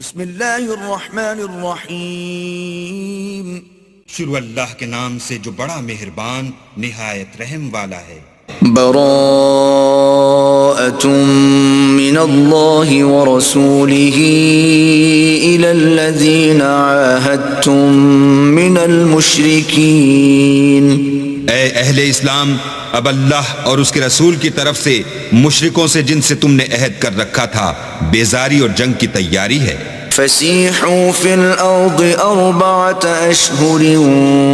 بسم اللہ الرحمن الرحیم، شروع اللہ کے نام سے جو بڑا مہربان نہایت رحم والا ہے۔ براءۃ من اللہ ورسولہ الی الذین عاہدتم من المشرکین۔ اے اہل اسلام، اب اللہ اور اس کے رسول کی طرف سے مشرکوں سے جن سے تم نے عہد کر رکھا تھا بیزاری اور جنگ کی تیاری ہے۔ فسیحوا فی الارض اربعۃ اشہر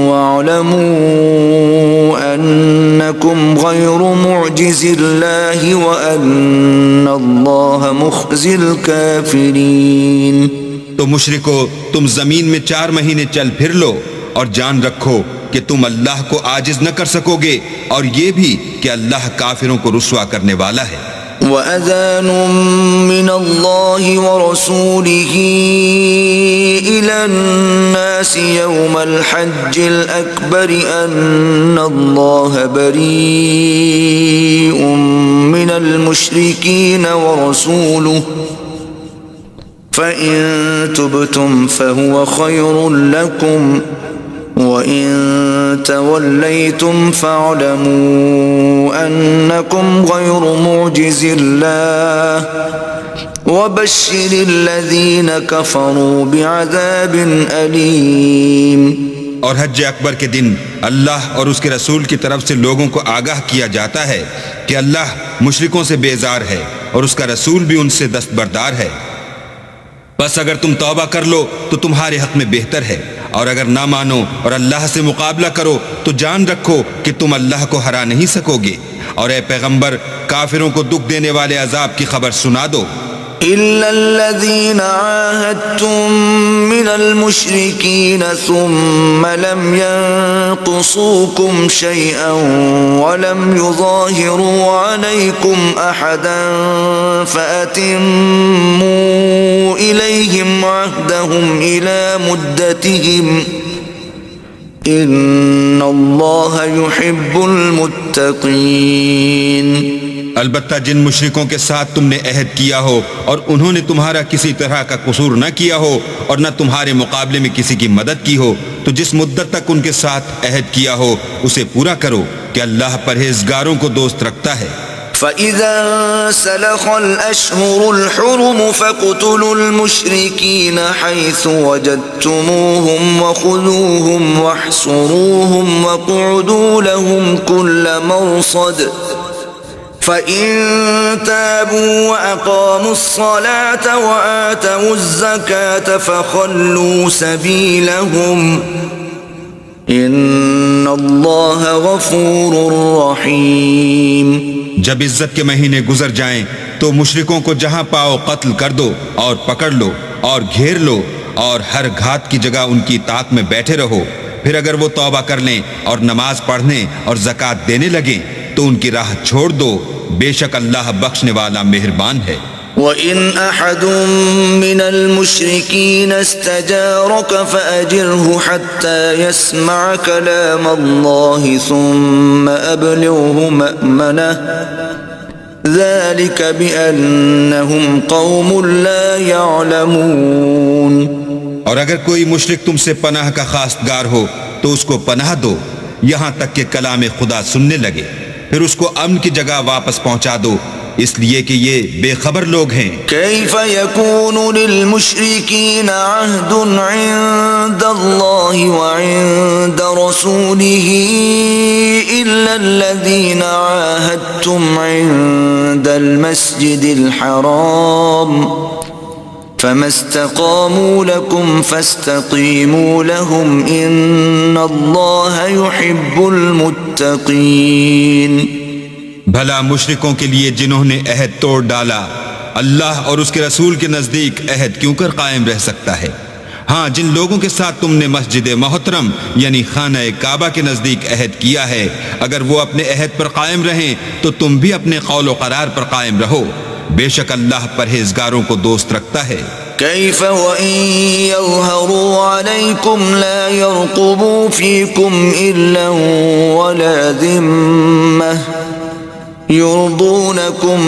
واعلموا انکم غیر معجز اللہ وان اللہ مخزی الکافرین۔ تو مشرکو، تم زمین میں 4 مہینے چل پھر لو اور جان رکھو کہ تم اللہ کو عاجز نہ کر سکو گے، اور یہ بھی کہ اللہ کافروں کو رسوا کرنے والا ہے۔ وَأَذَانٌ مِّنَ اللَّهِ وَرَسُولِهِ إِلَى النَّاسِ يَوْمَ الْحَجِّ الْأَكْبَرِ أَنَّ اللَّهَ بَرِيءٌ مِّنَ الْمُشْرِكِينَ وَرَسُولُهُ فَإِن تُبْتُمْ فَهُوَ خَيْرٌ لَّكُمْ وَإِن تَوَلَّيْتُمْ فَاعْلَمُوا أَنَّكُمْ غَيْرُ مُعْجِزِ اللَّهِ وَبَشِّرِ الَّذِينَ كَفَرُوا بِعَذَابٍ أَلِيمٍ۔ اور حج اکبر کے دن اللہ اور اس کے رسول کی طرف سے لوگوں کو آگاہ کیا جاتا ہے کہ اللہ مشرکوں سے بیزار ہے اور اس کا رسول بھی ان سے دستبردار ہے۔ بس اگر تم توبہ کر لو تو تمہارے حق میں بہتر ہے، اور اگر نہ مانو اور اللہ سے مقابلہ کرو تو جان رکھو کہ تم اللہ کو ہرا نہیں سکو گے۔ اور اے پیغمبر، کافروں کو دکھ دینے والے عذاب کی خبر سنا دو۔ إِلَّا الَّذِينَ عَاهَدتُّم مِّنَ الْمُشْرِكِينَ ثُمَّ لَمْ يَنقُصُوكُمْ شَيْئًا وَلَمْ يُظَاهِرُوا عَلَيْكُمْ أَحَدًا فَأَتِمُّوا إِلَيْهِمْ عَهْدَهُمْ إِلَى مُدَّتِهِمْ إِنَّ اللَّهَ يُحِبُّ الْمُتَّقِينَ۔ البتہ جن مشرکوں کے ساتھ تم نے عہد کیا ہو اور انہوں نے تمہارا کسی طرح کا قصور نہ کیا ہو اور نہ تمہارے مقابلے میں کسی کی مدد کی ہو، تو جس مدت تک ان کے ساتھ عہد کیا ہو اسے پورا کرو کہ اللہ پرہیزگاروں کو دوست رکھتا ہے۔ فَإِذَا انسَلَخَ الْأَشْهُرُ الْحُرُمُ فَاقْتُلُوا الْمُشْرِكِينَ حَيْثُ وَجَدتُّمُوهُمْ وَخُذُوهُمْ وَاحْصُرُوهُمْ وَاقْعُدُوا لَهُمْ كُلَّ مَرْصَدٍ فَإِن تَابُوا وَأَقَامُوا الصَّلَاةَ وَآتَوُا الزَّكَاةَ فَخَلُّوا سَبِيلَهُمْ إِنَّ اللَّهَ غَفُورٌ رَّحِيمٌ۔ جب عزت کے مہینے گزر جائیں تو مشرکوں کو جہاں پاؤ قتل کر دو اور پکڑ لو اور گھیر لو، اور ہر گھات کی جگہ ان کی اطاعت میں بیٹھے رہو۔ پھر اگر وہ توبہ کر لیں اور نماز پڑھنے اور زکوٰۃ دینے لگیں تو ان کی راہ چھوڑ دو، بے شک اللہ بخشنے والا مہربان ہے۔ وَإِنْ أَحَدٌ مِّنَ الْمُشْرِكِينَ اسْتَجَارَكَ فَأَجِرْهُ حَتَّى يَسْمَعَ كَلَامَ اللَّهِ ثُمَّ أَبْلِغْهُ مَأْمَنَهُ ذَلِكَ بِأَنَّهُمْ قَوْمٌ لَا يَعْلَمُونَ۔ اور اگر کوئی مشرک تم سے پناہ کا خواستگار ہو تو اس کو پناہ دو یہاں تک کہ کلام خدا سننے لگے، پھر اس کو امن کی جگہ واپس پہنچا دو، اس لیے کہ یہ بے خبر لوگ ہیں۔ کیف یکون للمشرکین عہد عند اللہ وعند رسولہ الا الذین عاہدتم عند المسجد الحرام فما استقاموا لكم فاستقیموا لهم ان اللہ يحب المتقین۔ بھلا مشرکوں کے لیے جنہوں نے عہد توڑ ڈالا اللہ اور اس کے رسول کے نزدیک عہد کیوں کر قائم رہ سکتا ہے؟ ہاں، جن لوگوں کے ساتھ تم نے مسجد محترم یعنی خانہ کعبہ کے نزدیک عہد کیا ہے، اگر وہ اپنے عہد پر قائم رہیں تو تم بھی اپنے قول و قرار پر قائم رہو، بے شک اللہ پرہیزگاروں کو دوست رکھتا ہے۔ کیف وَإِن يَظْهَرُوا عَلَيْكُمْ لَا يَرْقُبُوا فِيكُمْ إِلًّا وَلَا ذِمَّةً يرضونكم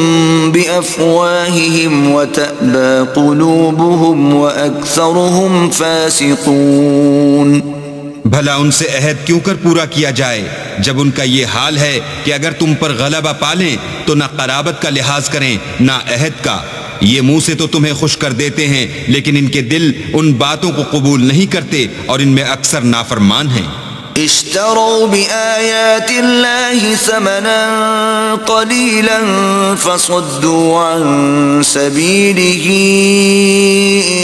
بأفواههم وتأبى قلوبهم وأكثرهم فاسقون. بھلا ان سے عہد کیوں کر پورا کیا جائے جب ان کا یہ حال ہے کہ اگر تم پر غلبہ پالیں تو نہ قرابت کا لحاظ کریں نہ عہد کا. یہ منہ سے تو تمہیں خوش کر دیتے ہیں لیکن ان کے دل ان باتوں کو قبول نہیں کرتے اور ان میں اکثر نافرمان ہیں. اشتروا بآيات الله ثمنا قليلا فصدوا عن سبيله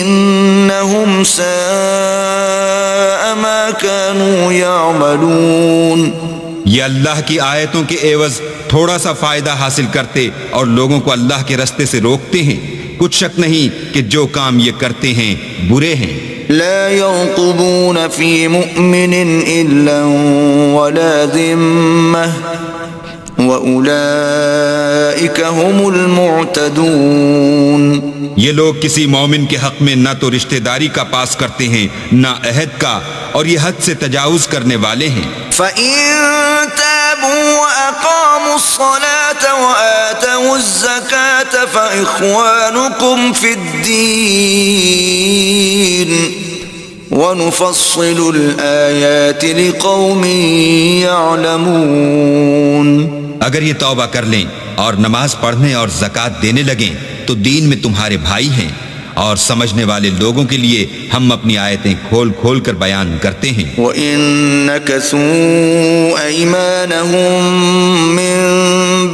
إنهم ساء ما كانوا يعملون. یہ اللہ کی آیتوں کے عوض تھوڑا سا فائدہ حاصل کرتے اور لوگوں کو اللہ کے رستے سے روکتے ہیں. کچھ شک نہیں کہ جو کام یہ کرتے ہیں برے ہیں. لا يرقبون في مؤمن إلا ولا ذمة وأولئك هم المعتدون. یہ لوگ کسی مومن کے حق میں نہ تو رشتہ داری کا پاس کرتے ہیں نہ عہد کا اور یہ حد سے تجاوز کرنے والے ہیں. فَإِن تَابُوا وَأَقَامُوا الصَّلَاةَ وَآتَوُا الزَّكَاةَ فَإِخْوَانُكُمْ فِي الدِّينِ وَنُفَصِّلُ الْآيَاتِ لِقَوْمٍ يَعْلَمُونَ. اگر یہ توبہ کر لیں اور نماز پڑھنے اور زکوٰۃ دینے لگیں تو دین میں تمہارے بھائی ہیں اور سمجھنے والے لوگوں کے لیے ہم اپنی آیتیں کھول کھول کر بیان کرتے ہیں. وَإِن نَكَثُوا أَيْمَانَهُم مِّن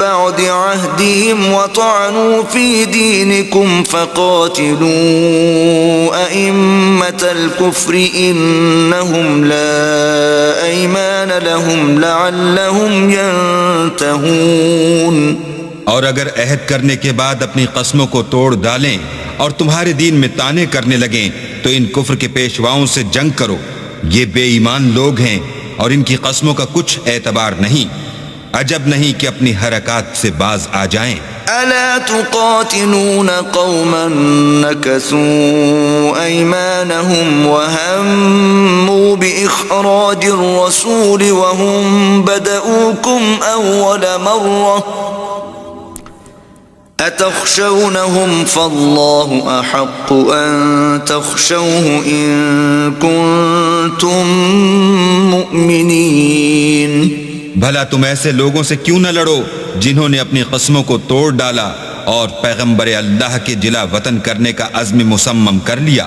بَعْدِ عَهْدِهِمْ وَطَعَنُوا فِي دِينِكُمْ فَقَاتِلُوا أَئِمَّةَ الْكُفْرِ إِنَّهُمْ لَا أَيْمَانَ لَهُمْ لَعَلَّهُمْ يَنْتَهُونَ. اور اگر عہد کرنے کے بعد اپنی قسموں کو توڑ ڈالیں اور تمہارے دین میں طعنے کرنے لگیں تو ان کفر کے پیشواؤں سے جنگ کرو. یہ بے ایمان لوگ ہیں اور ان کی قسموں کا کچھ اعتبار نہیں. عجب نہیں کہ اپنی حرکات سے باز آ جائیں. ألا تقاتلون قوما نكثوا أيمانهم وهموا بإخراج الرسول وهم بدؤوكم أول مرة أتخشونهم فالله أحق أن تخشوه إن كنتم مؤمنين. بھلا تم ایسے لوگوں سے کیوں نہ لڑو جنہوں نے اپنی قسموں کو توڑ ڈالا اور پیغمبر اللہ کے جلا وطن کرنے کا عزم مصمم کر لیا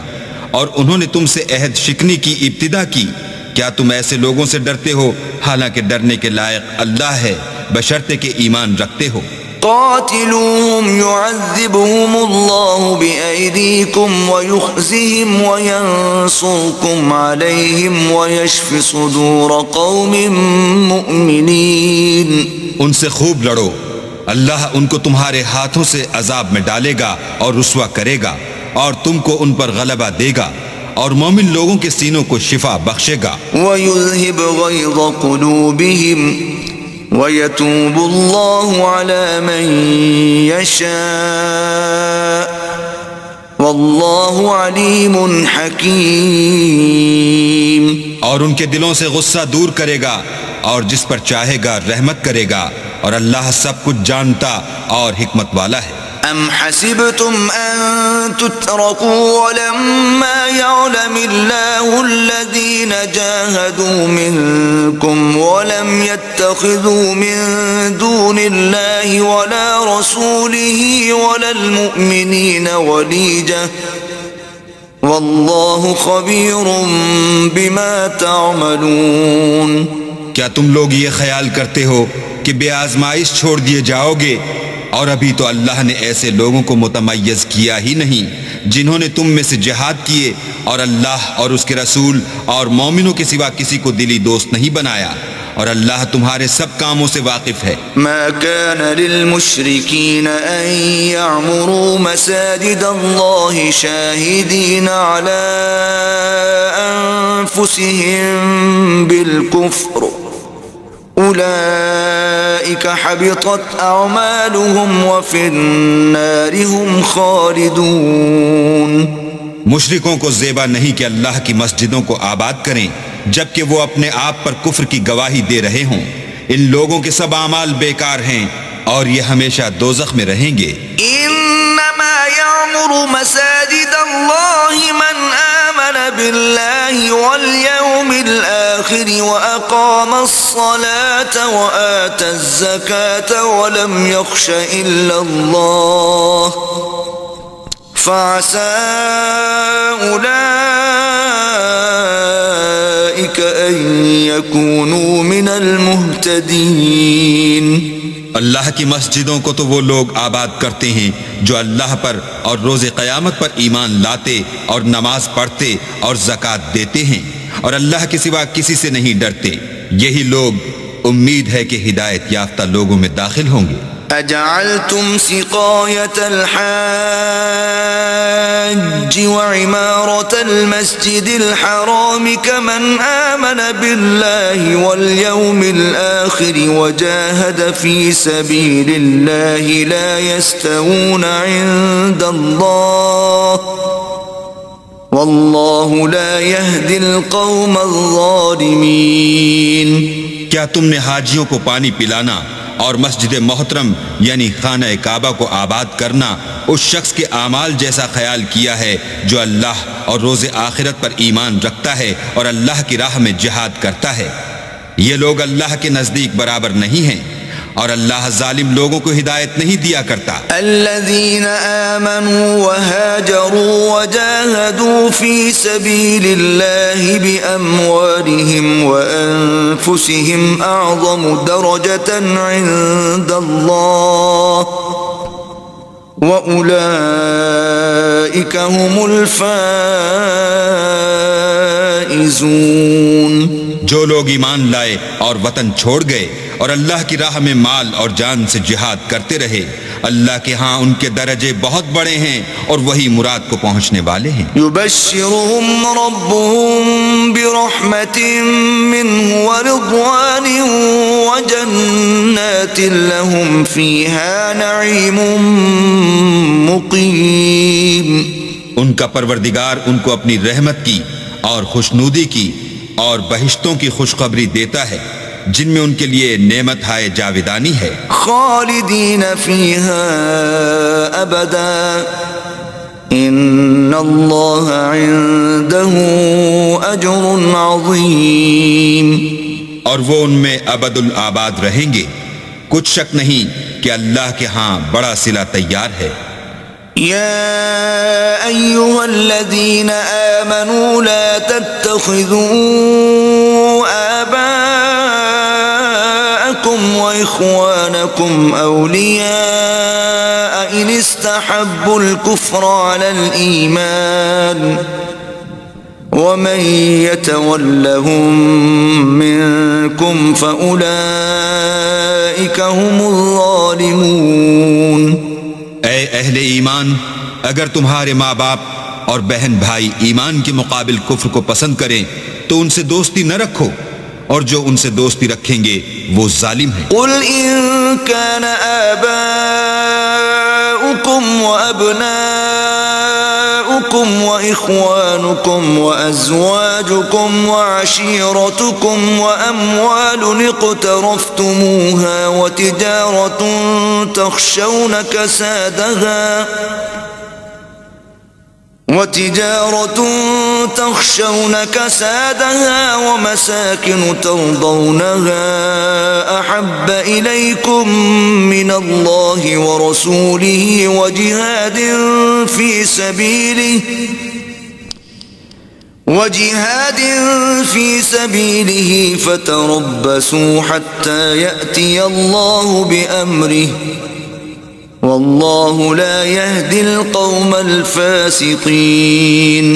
اور انہوں نے تم سے عہد شکنی کی ابتدا کی. کیا تم ایسے لوگوں سے ڈرتے ہو حالانکہ ڈرنے کے لائق اللہ ہے بشرطے کہ ایمان رکھتے ہو. قاتلوهم يعذبهم الله بأيديكم ويخزهم وينصركم عليهم ويشف صدور قوم مؤمنين. ان سے خوب لڑو اللہ ان کو تمہارے ہاتھوں سے عذاب میں ڈالے گا اور رسوا کرے گا اور تم کو ان پر غلبہ دے گا اور مومن لوگوں کے سینوں کو شفا بخشے گا. ويذهب غيظ قلوبهم وَيَتُوبُ اللَّهُ عَلَى مَن يَشَاءُ وَاللَّهُ عَلِيمٌ حَكِيمٌ. اور ان کے دلوں سے غصہ دور کرے گا اور جس پر چاہے گا رحمت کرے گا اور اللہ سب کچھ جانتا اور حکمت والا ہے. أَمْ حَسِبْتُمْ أَن تُتْرَكُوا وَلَمَّا يَعْلَمِ اللَّهُ الَّذِينَ جَاهَدُوا مِنكُمْ وَلَمْ يَتَّخِذُوا مِن دُونِ اللَّهِ وَلَا رَسُولِهِ وَلَا الْمُؤْمِنِينَ وَلِيجَةً وَاللَّهُ خَبِيرٌ بِمَا تَعْمَلُونَ. کیا تم لوگ یہ خیال کرتے ہو کہ بے آزمائش چھوڑ دیے جاؤ گے اور ابھی تو اللہ نے ایسے لوگوں کو متمیز کیا ہی نہیں جنہوں نے تم میں سے جہاد کیے اور اللہ اور اس کے رسول اور مومنوں کے سوا کسی کو دلی دوست نہیں بنایا اور اللہ تمہارے سب کاموں سے واقف ہے. ما كان للمشركين أن يعمروا مساجد الله شاهدين على أنفسهم بالكفر أولئك حبطت أعمالهم وفي النار هم خالدون. مشرکوں کو زیبا نہیں کہ اللہ کی مسجدوں کو آباد کریں جبکہ وہ اپنے آپ پر کفر کی گواہی دے رہے ہوں. ان لوگوں کے سب اعمال بیکار ہیں اور یہ ہمیشہ دوزخ میں رہیں گے۔ إنما يعمر مساجد الله من آمن بالله واليوم الآخر وأقام الصلاة وآتى الزكاة ولم يخش إلا الله فعسى أولئك أن يكونوا من المهتدين۔ اللہ کی مسجدوں کو تو وہ لوگ آباد کرتے ہیں جو اللہ پر اور روز قیامت پر ایمان لاتے اور نماز پڑھتے اور زکوٰۃ دیتے ہیں اور اللہ کے سوا کسی سے نہیں ڈرتے، یہی لوگ امید ہے کہ ہدایت یافتہ لوگوں میں داخل ہوں گے۔ أجعلتم سقاية الحاج وعمارة المسجد الحرام كمن آمن بالله واليوم الآخر وجاهد في سبيل الله لا يستوون عند الله والله لا يهدي القوم الظالمين۔ کیا تم نے حاجیوں کو پانی پلانا اور مسجد محترم یعنی خانہ کعبہ کو آباد کرنا اس شخص کے اعمال جیسا خیال کیا ہے جو اللہ اور روز آخرت پر ایمان رکھتا ہے اور اللہ کی راہ میں جہاد کرتا ہے؟ یہ لوگ اللہ کے نزدیک برابر نہیں ہیں اور اللہ ظالم لوگوں کو ہدایت نہیں دیا کرتا۔ الذين آمنوا وهاجروا وجاهدوا في سبيل الله بأموالهم وأنفسهم أعظم درجة عند الله وأولئك هم الفائزون۔ جو لوگ ایمان لائے اور وطن چھوڑ گئے اور اللہ کی راہ میں مال اور جان سے جہاد کرتے رہے، اللہ کے ہاں ان کے درجے بہت بڑے ہیں اور وہی مراد کو پہنچنے والے ہیں۔ يبشرهم ربهم برحمة منه ورضوان وجنات لهم فيها نعيم مقيم۔ ان کا پروردگار ان کو اپنی رحمت کی اور خوشنودی کی اور بہشتوں کی خوشخبری دیتا ہے جن میں ان کے لیے نعمت ہائے جاویدانی ہے۔ خالدین فیہا ابدا ان اللہ عنده اجر عظیم۔ اور وہ ان میں ابد الآباد رہیں گے، کچھ شک نہیں کہ اللہ کے ہاں بڑا صلہ تیار ہے۔ يا أيها الذين آمنوا لا تتخذوا آباءكم وإخوانكم أولياء إن استحبوا الكفر على الإيمان ومن يتولهم منكم فأولئك هم الظالمون۔ اے اہل ایمان، اگر تمہارے ماں باپ اور بہن بھائی ایمان کے مقابل کفر کو پسند کریں تو ان سے دوستی نہ رکھو، اور جو ان سے دوستی رکھیں گے وہ ظالم ہیں۔ قل ان كان آباؤكم وأبناؤكم وإخوانكم وأزواجكم وعشيرتكم وأموال اقترفتموها وتجارة تخشون كسادها ومساكن ترضونها أحب إليكم من الله ورسوله وجهاد في سبيله فتربصوا حتى يأتي الله بأمره واللہ لا يهدي القوم الفاسقین۔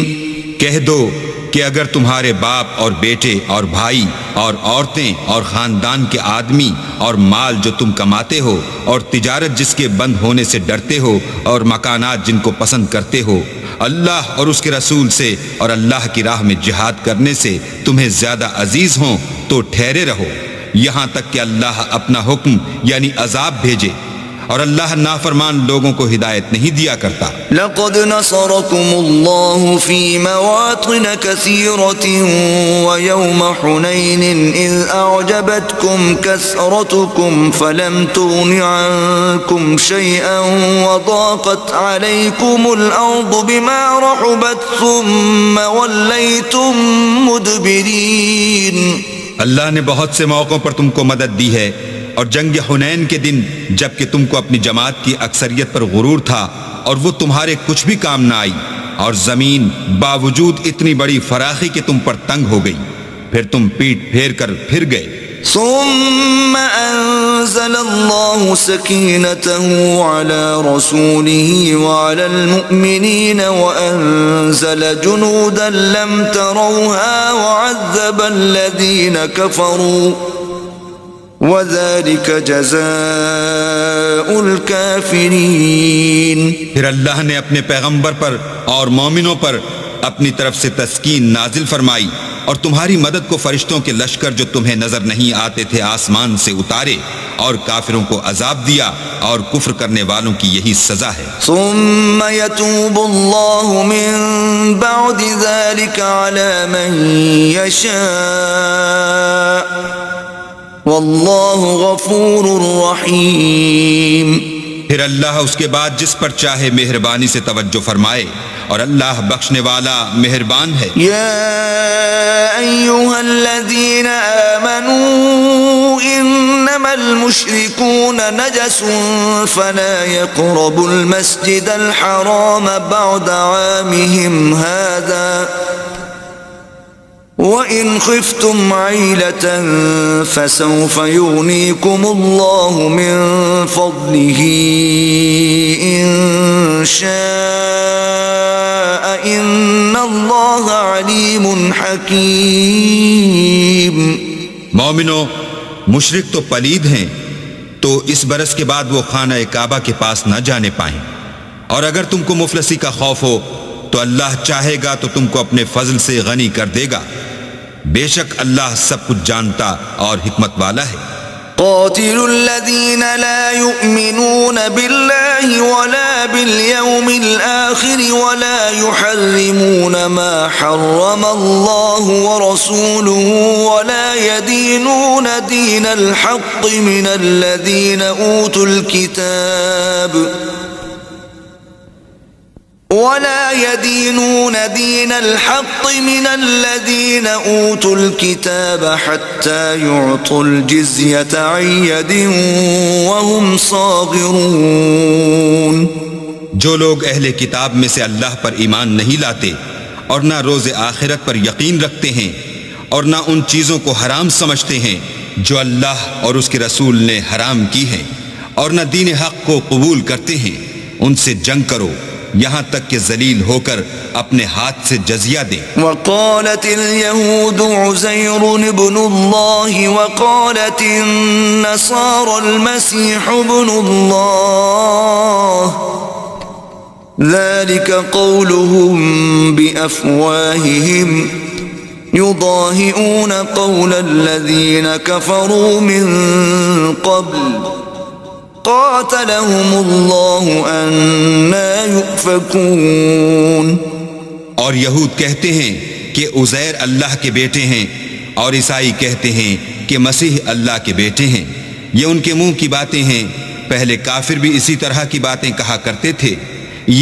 کہہ دو کہ اگر تمہارے باپ اور بیٹے اور بھائی اور عورتیں اور خاندان کے آدمی اور مال جو تم کماتے ہو اور تجارت جس کے بند ہونے سے ڈرتے ہو اور مکانات جن کو پسند کرتے ہو اللہ اور اس کے رسول سے اور اللہ کی راہ میں جہاد کرنے سے تمہیں زیادہ عزیز ہوں تو ٹھہرے رہو یہاں تک کہ اللہ اپنا حکم یعنی عذاب بھیجے، اور اللہ نافرمان لوگوں کو ہدایت نہیں دیا کرتا۔ لقد نصركم الله في مواطن كثيرة ويوم حنين إذ أعجبتكم كثرتكم فلم تغن عنكم شيئا وضاقت عليكم الأرض بما رحبت ثم وليتم مدبرين۔ اللہ نے بہت سے موقعوں پر تم کو مدد دی ہے، اور جنگ حنین کے دن جبکہ تم کو اپنی جماعت کی اکثریت پر غرور تھا اور وہ تمہارے کچھ بھی کام نہ آئی، اور زمین باوجود اتنی بڑی فراخی کہ تم پر تنگ ہو گئی، پھر تم پیٹ پھیر کر پھر گئے۔ ثم أنزل الله سكينته على رسوله وعلى المؤمنين وأنزل جنودا لم تروها وعذب الذين كفروا وذلك جزاء الكافرين۔ پھر اللہ نے اپنے پیغمبر پر اور مومنوں پر اپنی طرف سے تسکین نازل فرمائی، اور تمہاری مدد کو فرشتوں کے لشکر جو تمہیں نظر نہیں آتے تھے آسمان سے اتارے، اور کافروں کو عذاب دیا، اور کفر کرنے والوں کی یہی سزا ہے۔ ثم يتوب الله من بعد ذلك على من يشاء والله غفور رحيم۔ پھر اللہ اس کے بعد جس پر چاہے مہربانی سے توجہ فرمائے، اور اللہ بخشنے والا مہربان ہے۔ يا أيها الذين آمنوا إنما المشركون نجس فلا يقربوا المسجد الحرام بعد عامهم هذا وَإِنْ خِفْتُمْ عَيْلَةً فَسَوْفَ يُغْنِيكُمُ اللَّهُ مِنْ فَضْلِهِ إِنْ شَاءَ إِنَّ اللَّهَ عَلِيمٌ حَكِيمٌ۔ مومنو، مشرک تو پلید ہیں، تو اس برس کے بعد وہ خانہ کعبہ کے پاس نہ جانے پائیں، اور اگر تم کو مفلسی کا خوف ہو تو اللہ چاہے گا تو تم کو اپنے فضل سے غنی کر دے گا، بے شک اللہ سب کچھ جانتا اور حکمت والا ہے۔ قاتلوا الذين لا يؤمنون بالله ولا باليوم الآخر ولا يحرمون ما حرم الله ورسوله ولا يدينون دين الحق من الذين أوتوا الكتاب حتى يعطوا الجزية عن يد وهم صاغرون۔ جو لوگ اہل کتاب میں سے اللہ پر ایمان نہیں لاتے اور نہ روز آخرت پر یقین رکھتے ہیں اور نہ ان چیزوں کو حرام سمجھتے ہیں جو اللہ اور اس کے رسول نے حرام کی ہیں اور نہ دین حق کو قبول کرتے ہیں، ان سے جنگ کرو یہاں تک کہ ذلیل ہو کر اپنے ہاتھ سے جزیہ دیں۔ وقالت اليهود عزير ابن الله وقالت النصارى المسيح ابن الله ذلك قولهم بأفواههم يضاهئون قول الذين كفروا من قبل قاتلهم الله أنا يؤفكون۔ اور یہود کہتے ہیں کہ عزیر اللہ کے بیٹے ہیں، اور عیسائی کہتے ہیں کہ مسیح اللہ کے بیٹے ہیں، یہ ان کے منہ کی باتیں ہیں، پہلے کافر بھی اسی طرح کی باتیں کہا کرتے تھے،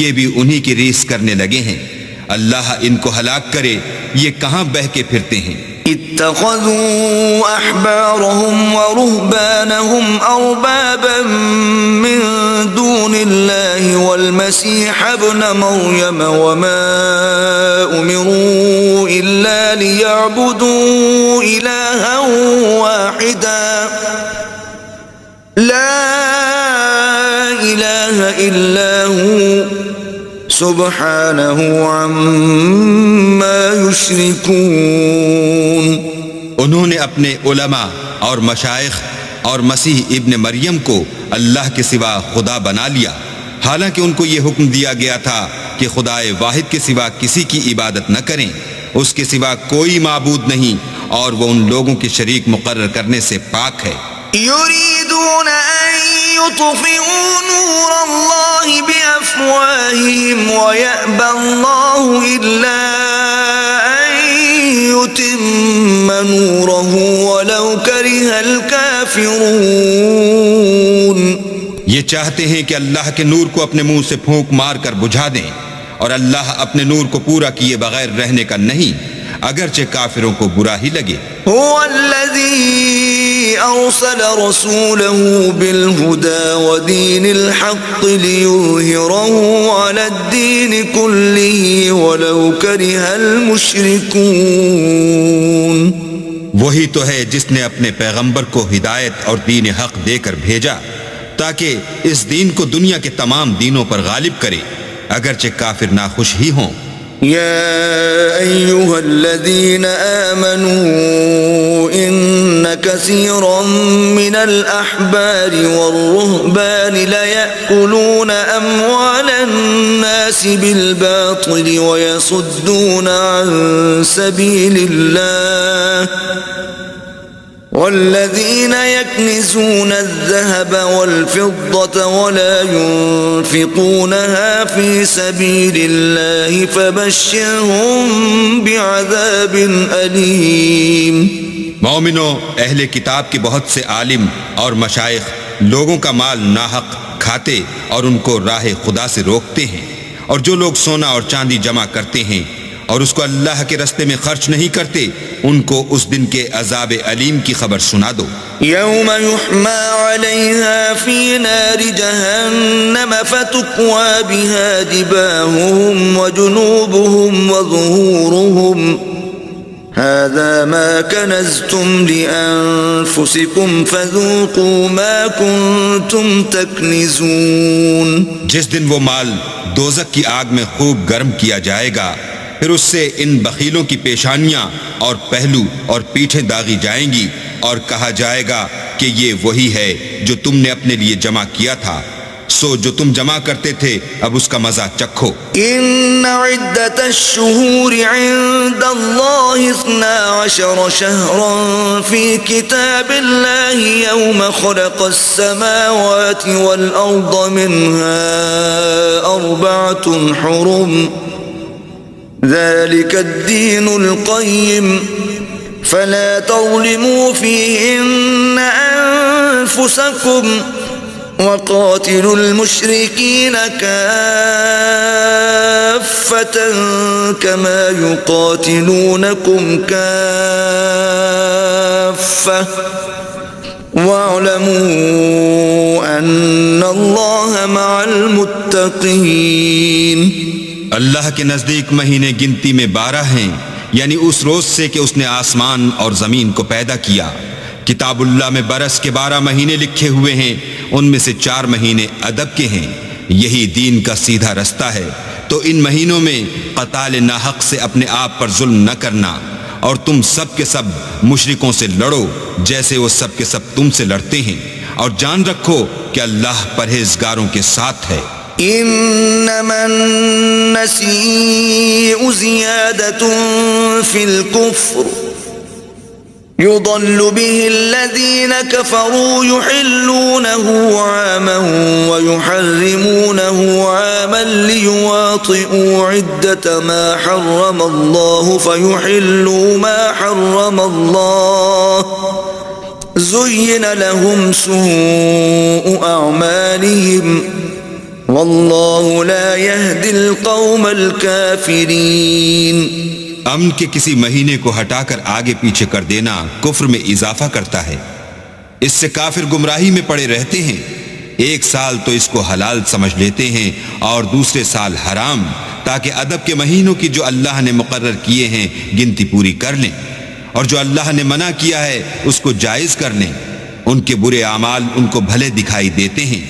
یہ بھی انہی کی ریس کرنے لگے ہیں، اللہ ان کو ہلاک کرے، یہ کہاں بہہ کے پھرتے ہیں۔ اتخذوا احبارهم ورهبانهم اربابا من دون الله والمسيح ابن مريم وما امروا الا ليعبدوا الها واحدا لا اله الا هو سبحانه عما يشركون۔ انہوں نے اپنے علماء اور مشائخ اور مسیح ابن مریم کو اللہ کے سوا خدا بنا لیا، حالانکہ ان کو یہ حکم دیا گیا تھا کہ خدائے واحد کے سوا کسی کی عبادت نہ کریں، اس کے سوا کوئی معبود نہیں، اور وہ ان لوگوں کے شریک مقرر کرنے سے پاک ہے۔ يريدون أن يطفئوا نور الله بأفواههم ويأبى الله إلا أن يتم نوره ولو كره الكافرون. یہ چاہتے ہیں کہ اللہ کے نور کو اپنے منہ سے پھونک مار کر بجھا دیں، اور اللہ اپنے نور کو پورا کیے بغیر رہنے کا نہیں، اگرچہ کافروں کو برا ہی لگے. هو الذي أرسل رسوله بالهدى ودين الحق ليظهره على الدين كله ولو كره المشركون. وہی تو ہے جس نے اپنے پیغمبر کو ہدایت اور دین حق دے کر بھیجا تاکہ اس دین کو دنیا کے تمام دینوں پر غالب کرے، اگرچہ کافر ناخوش ہی ہوں. يا أيها الذين آمنوا إن كثيرا من الأحبار والرهبان ليأكلون أموال الناس بالباطل ويصدون عن سبيل الله والذين يكنزون الذهب والفضة ولا ينفقونها في سبيل الله فبشرهم بعذاب أليم. مومنوں، اہل کتاب کے بہت سے عالم اور مشائخ لوگوں کا مال ناحق کھاتے اور ان کو راہ خدا سے روکتے ہیں، اور جو لوگ سونا اور چاندی جمع کرتے ہیں اور اس کو اللہ کے رستے میں خرچ نہیں کرتے، ان کو اس دن کے عذاب علیم کی خبر سنا دو. يوم يحمى عليها في نار جهنم فتكوى بها جباههم وجنوبهم وظهورهم هذا ما كنزتم لأنفسكم فذوقوا ما كنتم تكنزون. جس دن وہ مال دوزخ کی آگ میں خوب گرم کیا جائے گا، پھر اس سے ان بخیلوں کی پیشانیاں اور پہلو اور پیٹھیں داغی جائیں گی، اور کہا جائے گا کہ یہ وہی ہے جو تم نے اپنے لیے جمع کیا تھا، سو جو تم جمع کرتے تھے اب اس کا مزہ چکھو. إن عدة الشهور عند الله 12 شهرا في كتاب الله يوم خلق السماوات والأرض منها 4 حرم ذلك الدين القيم فلا تظلموا فيهن أنفسكم وقاتلوا المشركين كافة كما يقاتلونكم كافة واعلموا أن الله مع المتقين. اللہ کے نزدیک مہینے گنتی میں 12 ہیں، یعنی اس روز سے کہ اس نے آسمان اور زمین کو پیدا کیا. کتاب اللہ میں برس کے 12 مہینے لکھے ہوئے ہیں، ان میں سے 4 مہینے ادب کے ہیں. یہی دین کا سیدھا رستہ ہے. تو ان مہینوں میں قتال ناحق سے اپنے آپ پر ظلم نہ کرنا، اور تم سب کے سب مشرکوں سے لڑو جیسے وہ سب کے سب تم سے لڑتے ہیں، اور جان رکھو کہ اللہ پرہیزگاروں کے ساتھ ہے. إنما النسيء زيادة في الكفر يضل به الذين كفروا يحلونه عاما ويحرمونه عاما ليواطئوا عدة ما حرم الله فيحلوا ما حرم الله زين لهم سوء أعمالهم واللہ لا يهدي القوم الكافرین. امن کے کسی مہینے کو ہٹا کر آگے پیچھے کر دینا کفر میں اضافہ کرتا ہے. اس سے کافر گمراہی میں پڑے رہتے ہیں. ایک سال تو اس کو حلال سمجھ لیتے ہیں اور دوسرے سال حرام، تاکہ ادب کے مہینوں کی جو اللہ نے مقرر کیے ہیں گنتی پوری کر لیں، اور جو اللہ نے منع کیا ہے اس کو جائز کر لیں. ان کے برے اعمال ان کو بھلے دکھائی دیتے ہیں،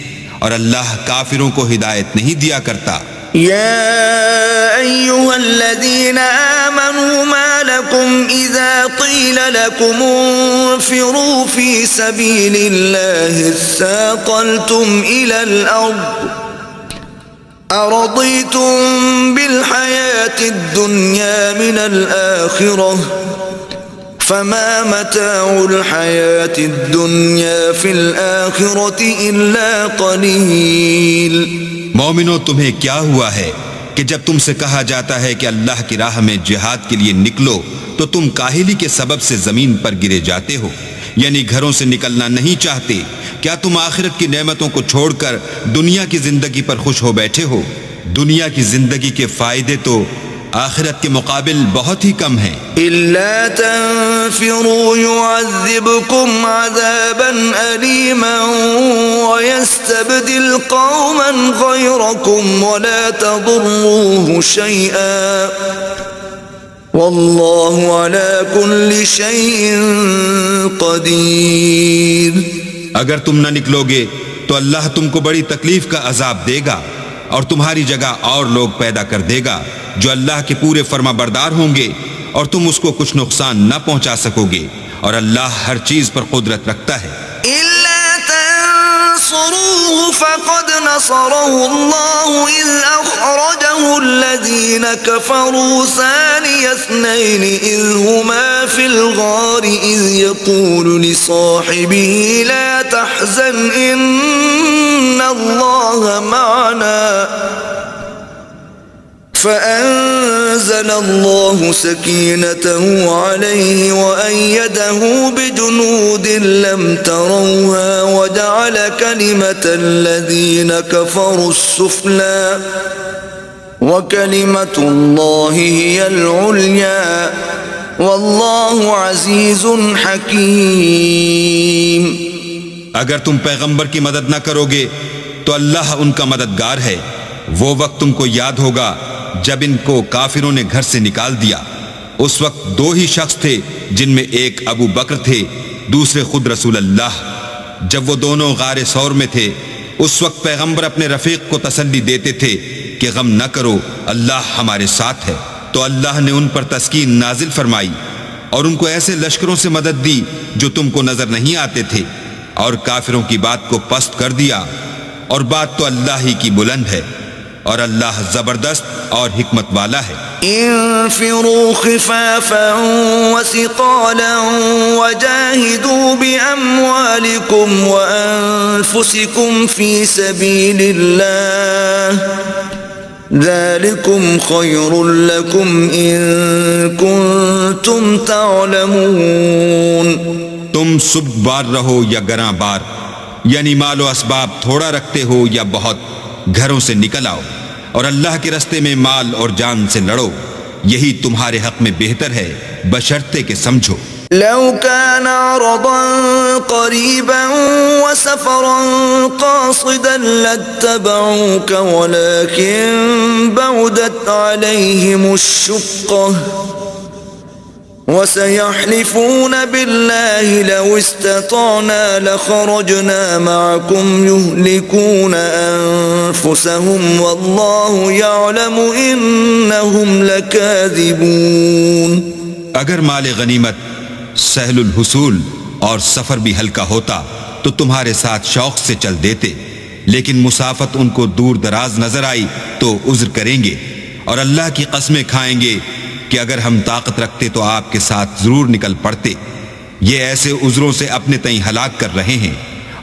اور اللہ کافروں کو ہدایت نہیں دیا کرتا. يا أيها الذين آمنوا ما لكم إذا قيل لكم انفروا في سبيل الله اثاقلتم إلى الأرض أرضيتم بالحياة الدنيا من الآخرة فما متاع الحياة الدنيا في الآخرة إلا قليل. مومنو تمہیں کیا ہوا ہے کہ جب تم سے کہا جاتا ہے کہ اللہ کی راہ میں جہاد کے لیے نکلو تو تم کاہلی کے سبب سے زمین پر گرے جاتے ہو، یعنی گھروں سے نکلنا نہیں چاہتے؟ کیا تم آخرت کی نعمتوں کو چھوڑ کر دنیا کی زندگی پر خوش ہو بیٹھے ہو؟ دنیا کی زندگی کے فائدے تو آخرت کے مقابل بہت ہی کم ہیں۔ إلا تنفروا يعذبكم عذابا أليما ويستبدل قوما غيركم ولا تضروه شيئا والله على كل شيء قدير۔ اگر تم نہ نکلو گے تو اللہ تم کو بڑی تکلیف کا عذاب دے گا اور تمہاری جگہ اور لوگ پیدا کر دے گا جو اللہ کے پورے فرما بردار ہوں گے اور تم اس کو کچھ نقصان نہ پہنچا سکو گے، اور اللہ ہر چیز پر قدرت رکھتا ہے۔ إلا تنصروه فقد نصره الله إذ أخرجه الذين كفروا ثاني اثنين إذ هما في الغار إذ يقول لصاحبه لا تحزن إن الله معنا فأنزل الله سكينته عليه وأيده بجنود لم تروها وجعل كلمة الذين كفروا السفلى وكلمة الله هي العليا والله عزيز حكيم۔ اگر تم پیغمبر کی مدد نہ کرو گے تو اللہ ان کا مددگار ہے۔ وہ وقت تم کو یاد ہوگا جب ان کو کافروں نے گھر سے نکال دیا، اس وقت دو ہی شخص تھے جن میں ایک ابو بکر تھے، دوسرے خود رسول اللہ۔ جب وہ دونوں غار ثور میں تھے اس وقت پیغمبر اپنے رفیق کو تسلی دیتے تھے کہ غم نہ کرو، اللہ ہمارے ساتھ ہے، تو اللہ نے ان پر تسکین نازل فرمائی اور ان کو ایسے لشکروں سے مدد دی جو تم کو نظر نہیں آتے تھے، اور کافروں کی بات کو پست کر دیا، اور بات تو اللہ ہی کی بلند ہے، اور اللہ زبردست اور حکمت والا ہے۔ انفروا خفافا وثقالا وجاهدوا بأموالكم وأنفسكم في سبيل الله ذلكم خير لكم إن كنتم تعلمون۔ تم سب بار رہو یا گراں بار، یعنی مال و اسباب تھوڑا رکھتے ہو یا بہت، گھروں سے نکل آؤ اور اللہ کے رستے میں مال اور جان سے لڑو، یہی تمہارے حق میں بہتر ہے بشرطے کہ سمجھو۔ لو كان عرضا قريبا وسفرا قاصدا لاتبعوك ولكن بعدت عليهم الشقة وسيحلفون بالله لو استطعنا لخرجنا معكم يهلكون أنفسهم والله يعلم إنهم لكاذبون۔ اگر مال غنیمت سہل الحصول اور سفر بھی ہلکا ہوتا تو تمہارے ساتھ شوق سے چل دیتے، لیکن مسافت ان کو دور دراز نظر آئی تو عذر کریں گے، اور اللہ کی قسمیں کھائیں گے کہ اگر ہم طاقت رکھتے تو آپ کے ساتھ ضرور نکل پڑتے۔ یہ ایسے عذروں سے اپنے تئیں ہلاک کر رہے ہیں،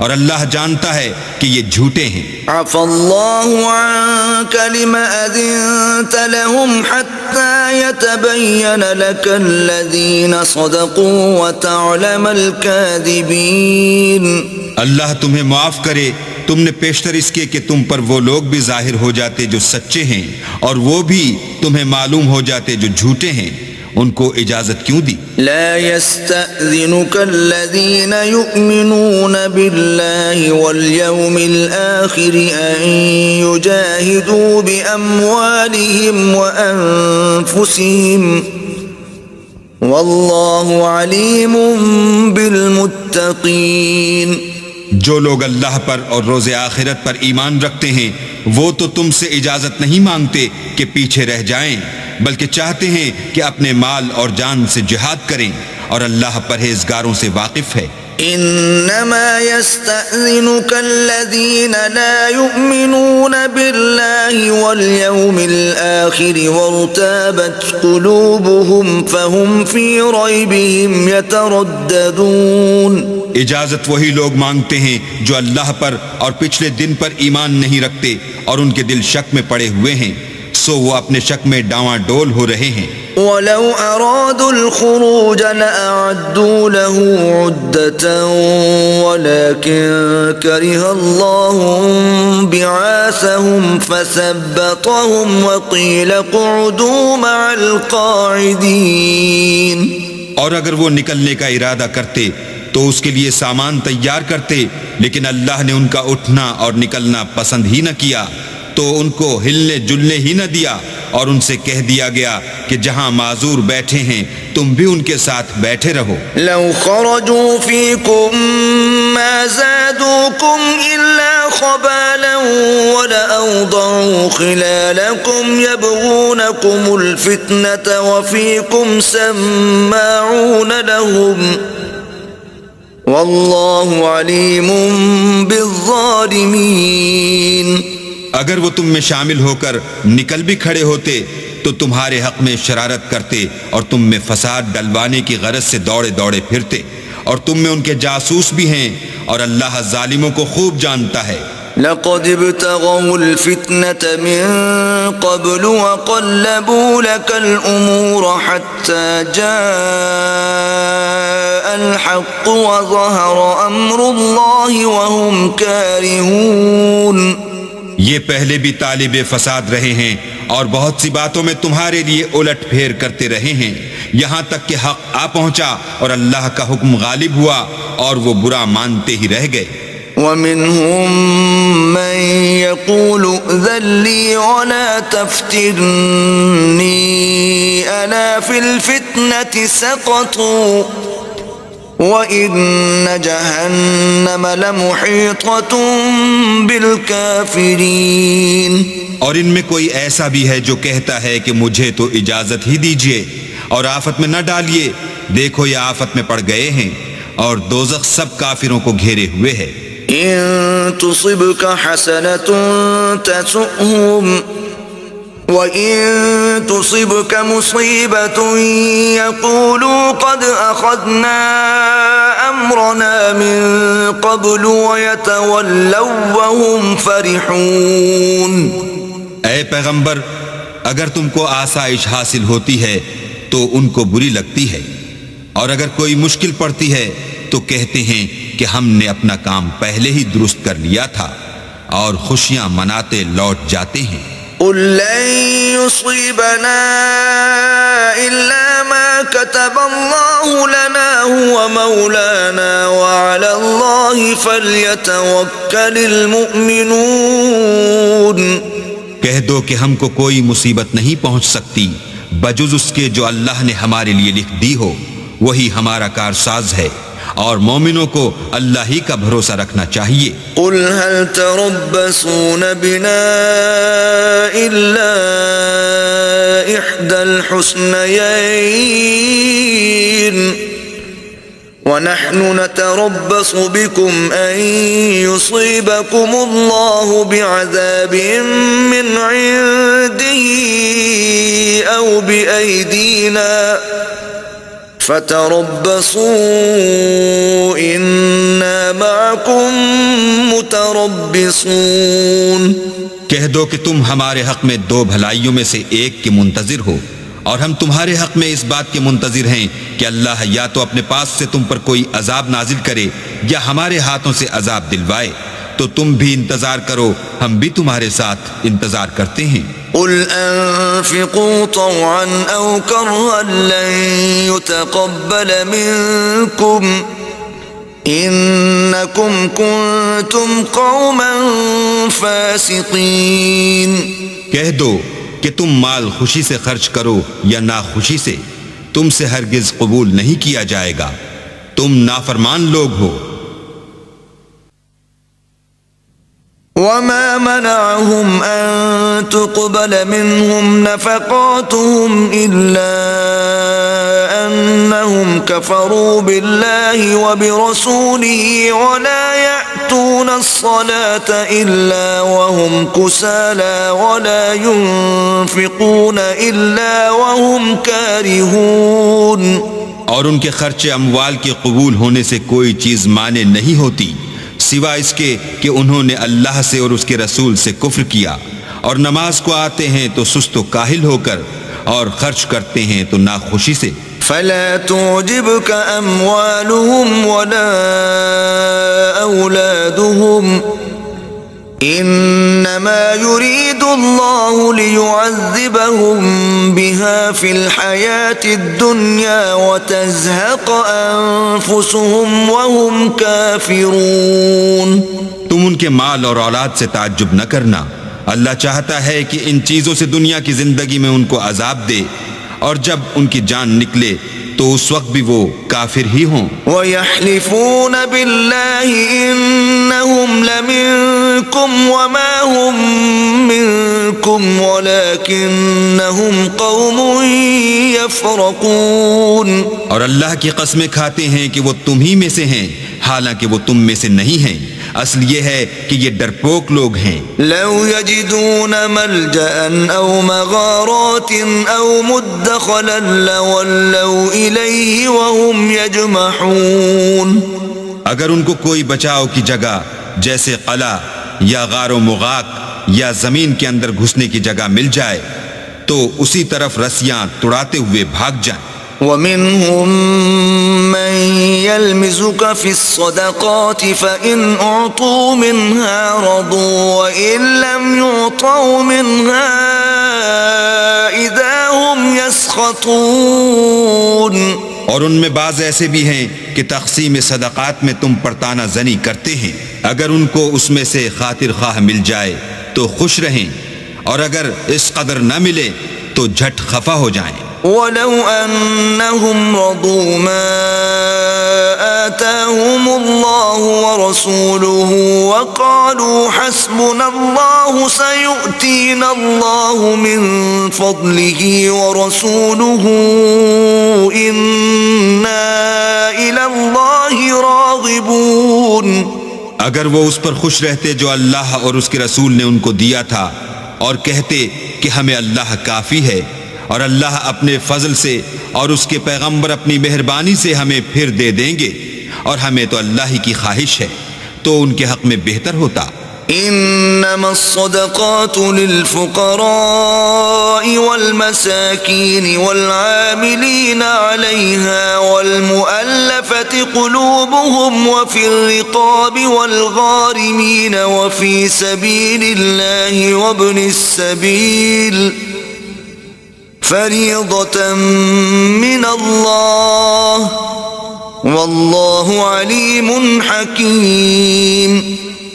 اور اللہ جانتا ہے کہ یہ جھوٹے ہیں۔ عفا اللہ عنک لم اذنت لهم حتى يتبين لك الذين صدقوا وتعلم الكاذبين۔ اللہ تمہیں معاف کرے، تم نے پیشتر اس کے کہ تم پر وہ لوگ بھی ظاہر ہو جاتے جو سچے ہیں، اور وہ بھی تمہیں معلوم ہو جاتے جو جھوٹے ہیں۔ ان کو اجازت کیوں دی؟ لا يستأذنك الذين يؤمنون بالله واليوم الآخر أن يجاهدوا بأموالهم وأنفسهم والله عليم بالمتقين۔ جو لوگ اللہ پر اور روز آخرت پر ایمان رکھتے ہیں وہ تو تم سے اجازت نہیں مانگتے کہ پیچھے رہ جائیں، بلکہ چاہتے ہیں کہ اپنے مال اور جان سے جہاد کریں، اور اللہ پرہیزگاروں سے واقف ہے۔ إنما يستأذنك الذين لا يؤمنون بالله واليوم الآخر وارتابت قلوبهم فهم في ريبهم يترددون. اجازت وہی لوگ مانگتے ہیں جو اللہ پر اور پچھلے دن پر ایمان نہیں رکھتے اور ان کے دل شک میں پڑے ہوئے ہیں، سو وہ اپنے شک میں ڈاواں ڈول ہو رہے ہیں. وَلَوْ أَرَادُوا الْخُرُوجَ لَأَعَدُّوا لَهُ عُدَّةً وَلَكِنْ كَرِهَ اللَّهُ بِعَاثَهُمْ فَثَبَّطَهُمْ وَقِيلَ اقْعُدُوا مَعَ الْقَاعِدِينَ. اور اگر وہ نکلنے کا ارادہ کرتے تو اس کے لیے سامان تیار کرتے، لیکن اللہ نے ان کا اٹھنا اور نکلنا پسند ہی نہ کیا، تو ان کو ہلنے جلنے ہی نہ دیا اور ان سے کہہ دیا گیا کہ جہاں معذور بیٹھے ہیں تم بھی ان کے ساتھ بیٹھے رہو. لو خرجوا فيكم ما زادوكم إلا خبالا ولأوضعوا خلالكم يبغونكم الفتنة وفيكم سماعون لهم والله عليم بالظالمين. اگر وہ تم میں شامل ہو کر نکل بھی کھڑے ہوتے تو تمہارے حق میں شرارت کرتے اور تم میں فساد ڈلوانے کی غرض سے دوڑے دوڑے پھرتے، اور تم میں ان کے جاسوس بھی ہیں، اور اللہ ظالموں کو خوب جانتا ہے. لقد ابتغوا الفتنة من قبل وقلبوا لك الأمور حتى جاء الحق وظهر أمر الله وهم كارهون. یہ پہلے بھی طالب فساد رہے ہیں اور بہت سی باتوں میں تمہارے لیے الٹ پھیر کرتے رہے ہیں، یہاں تک کہ حق آ پہنچا اور اللہ کا حکم غالب ہوا اور وہ برا مانتے ہی رہ گئے. وَمِنْهُمْ مَنْ يَقُولُ ائْذَنْ لِي وَلَا تَفْتِنِّي أَلَا فِي الْفِتْنَةِ سَقَطُوا وَإِنَّ جَهَنَّمَ لَمُحِيطَةٌ بِالْكَافِرِينَ. اور ان میں کوئی ایسا بھی ہے جو کہتا ہے کہ مجھے تو اجازت ہی دیجیے اور آفت میں نہ ڈالیے، دیکھو یہ آفت میں پڑ گئے ہیں اور دوزخ سب کافروں کو گھیرے ہوئے ہے. إن تصبك حسنة تسؤهم وإن تصبك مصيبة يقولوا قد أخذنا أمرنا من قبل ويتولوا وهم فرحون. اے پیغمبر، اگر تم کو آسائش حاصل ہوتی ہے تو ان کو بری لگتی ہے، اور اگر کوئی مشکل پڑتی ہے تو کہتے ہیں کہ ہم نے اپنا کام پہلے ہی درست کر لیا تھا، اور خوشیاں مناتے لوٹ جاتے ہیں. قل لن يصيبنا إلا ما كتب الله لنا هو مولانا وعلى الله فليتوكل المؤمنون. کہہ دو کہ ہم کو کوئی مصیبت نہیں پہنچ سکتی بجز اس کے جو اللہ نے ہمارے لیے لکھ دی ہو، وہی ہمارا کارساز ہے، اور مومنوں کو اللہ ہی کا بھروسہ رکھنا چاہیے. قل هل تربصون بنا إلا إحدى الحسنيين ونحن نتربص بكم أن يصيبكم الله بعذاب من عنده أو بأيدينا فتربصوا إنا معكم متربصون. کہہ دو کہ تم ہمارے حق میں دو بھلائیوں میں سے ایک کے منتظر ہو، اور ہم تمہارے حق میں اس بات کے منتظر ہیں کہ اللہ یا تو اپنے پاس سے تم پر کوئی عذاب نازل کرے یا ہمارے ہاتھوں سے عذاب دلوائے، تو تم بھی انتظار کرو، ہم بھی تمہارے ساتھ انتظار کرتے ہیں. قل انفقوا طوعا او كرها لن يتقبل منكم انكم كنتم قوما فاسقين. کہہ دو کہ تم مال خوشی سے خرچ کرو یا ناخوشی سے، تم سے ہرگز قبول نہیں کیا جائے گا، تم نافرمان لوگ ہو. وما منعهم أن تقبل منهم نفقاتهم إلا أنهم كفروا بالله وبرسوله ولا يأتون الصلاة إلا وهم كسالى ولا ينفقون إلا وهم كارهون. اور ان کے خرچ اموال کے قبول ہونے سے کوئی چیز مانے نہیں ہوتی سوائے اس کے کہ انہوں نے اللہ سے اور اس کے رسول سے کفر کیا، اور نماز کو آتے ہیں تو سست و کاہل ہو کر، اور خرچ کرتے ہیں تو ناخوشی سے. فلا تعجبك أموالهم ولا أولادهم إنما يريد الله ليعذبهم بها في الحياة الدنيا وتزهق أنفسهم وهم كافرون. تم ان کے مال اور اولاد سے تعجب نہ کرنا، اللہ چاہتا ہے کہ ان چیزوں سے دنیا کی زندگی میں ان کو عذاب دے، اور جب ان کی جان نکلے تو اس وقت بھی وہ کافر ہی ہوں. وَيَحْلِفُونَ بِاللَّهِ إِنَّهُمْ لَمِنكُمْ وَمَا هُمْ مِنكُمْ وَلَكِنَّهُمْ قَوْمٌ يَفْرَقُونَ. اور اللہ کی قسمیں کھاتے ہیں کہ وہ تم ہی میں سے ہیں، حالانکہ وہ تم میں سے نہیں ہیں، اصل یہ ہے کہ یہ ڈرپوک لوگ ہیں. لو يجدون ملجأ أو مغارات أو مدخلا لولوا إليه وهم يجمحون. اگر ان کو کوئی بچاؤ کی جگہ جیسے قلعہ یا غار و مغاق یا زمین کے اندر گھسنے کی جگہ مل جائے تو اسی طرف رسیاں توڑاتے ہوئے بھاگ جائیں. ومنهم من يلمزك في الصدقات فإن أعطوا منها رضوا وإن لم يعطوا منها إذا هم يسخطون. اور ان میں بعض ایسے بھی ہیں کہ تقسیم صدقات میں تم پر طعنہ زنی کرتے ہیں، اگر ان کو اس میں سے خاطر خواہ مل جائے تو خوش رہیں، اور اگر اس قدر نہ ملے تو جھٹ خفا ہو جائیں. ولو أنهم رضوا ما آتاهم الله ورسوله وقالوا حسبنا الله سيؤتينا الله من فضله ورسوله إنا إلى الله راغبون. اگر وہ اس پر خوش رہتے جو اللہ اور اس کے رسول نے ان کو دیا تھا، اور کہتے کہ ہمیں اللہ کافی ہے، اور اللہ اپنے فضل سے اور اس کے پیغمبر اپنی مہربانی سے ہمیں پھر دے دیں گے، اور ہمیں تو اللہ ہی کی خواہش ہے، تو ان کے حق میں بہتر ہوتا. انما الصدقات للفقراء والمساكين والعاملين عليها والمؤلفة قلوبهم وفي الرقاب والغارمين وفي سبيل الله وابن السبيل فریضة من اللہ واللہ علیم حکیم.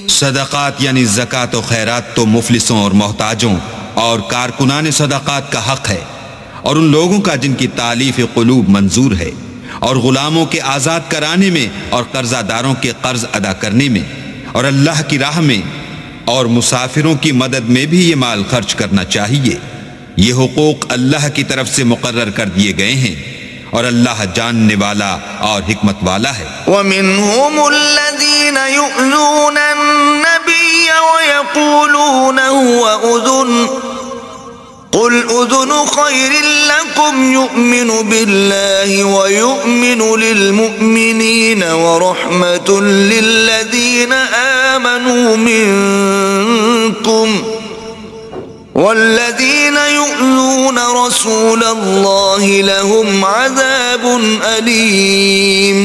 صدقات یعنی زکوٰۃ و خیرات تو مفلسوں اور محتاجوں اور کارکنان صدقات کا حق ہے، اور ان لوگوں کا جن کی تالیف قلوب منظور ہے، اور غلاموں کے آزاد کرانے میں اور قرضہ داروں کے قرض ادا کرنے میں، اور اللہ کی راہ میں اور مسافروں کی مدد میں بھی یہ مال خرچ کرنا چاہیے. یہ حقوق اللہ کی طرف سے مقرر کر دیے گئے ہیں، اور اللہ جاننے والا اور حکمت والا ہے. وَمِنْهُمُ الَّذِينَ يُؤْذُونَ النَّبِيَّ وَيَقُولُونَ هُوَ أُذُنٌ قُلْ أُذُنُ خَيْرٍ لَكُمْ يُؤْمِنُ بِاللَّهِ وَيُؤْمِنُ لِلْمُؤْمِنِينَ وَرَحْمَةٌ لِلَّذِينَ آمَنُوا مِنْكُمْ والذین یؤذون رسول اللہ لهم عذاب علیم.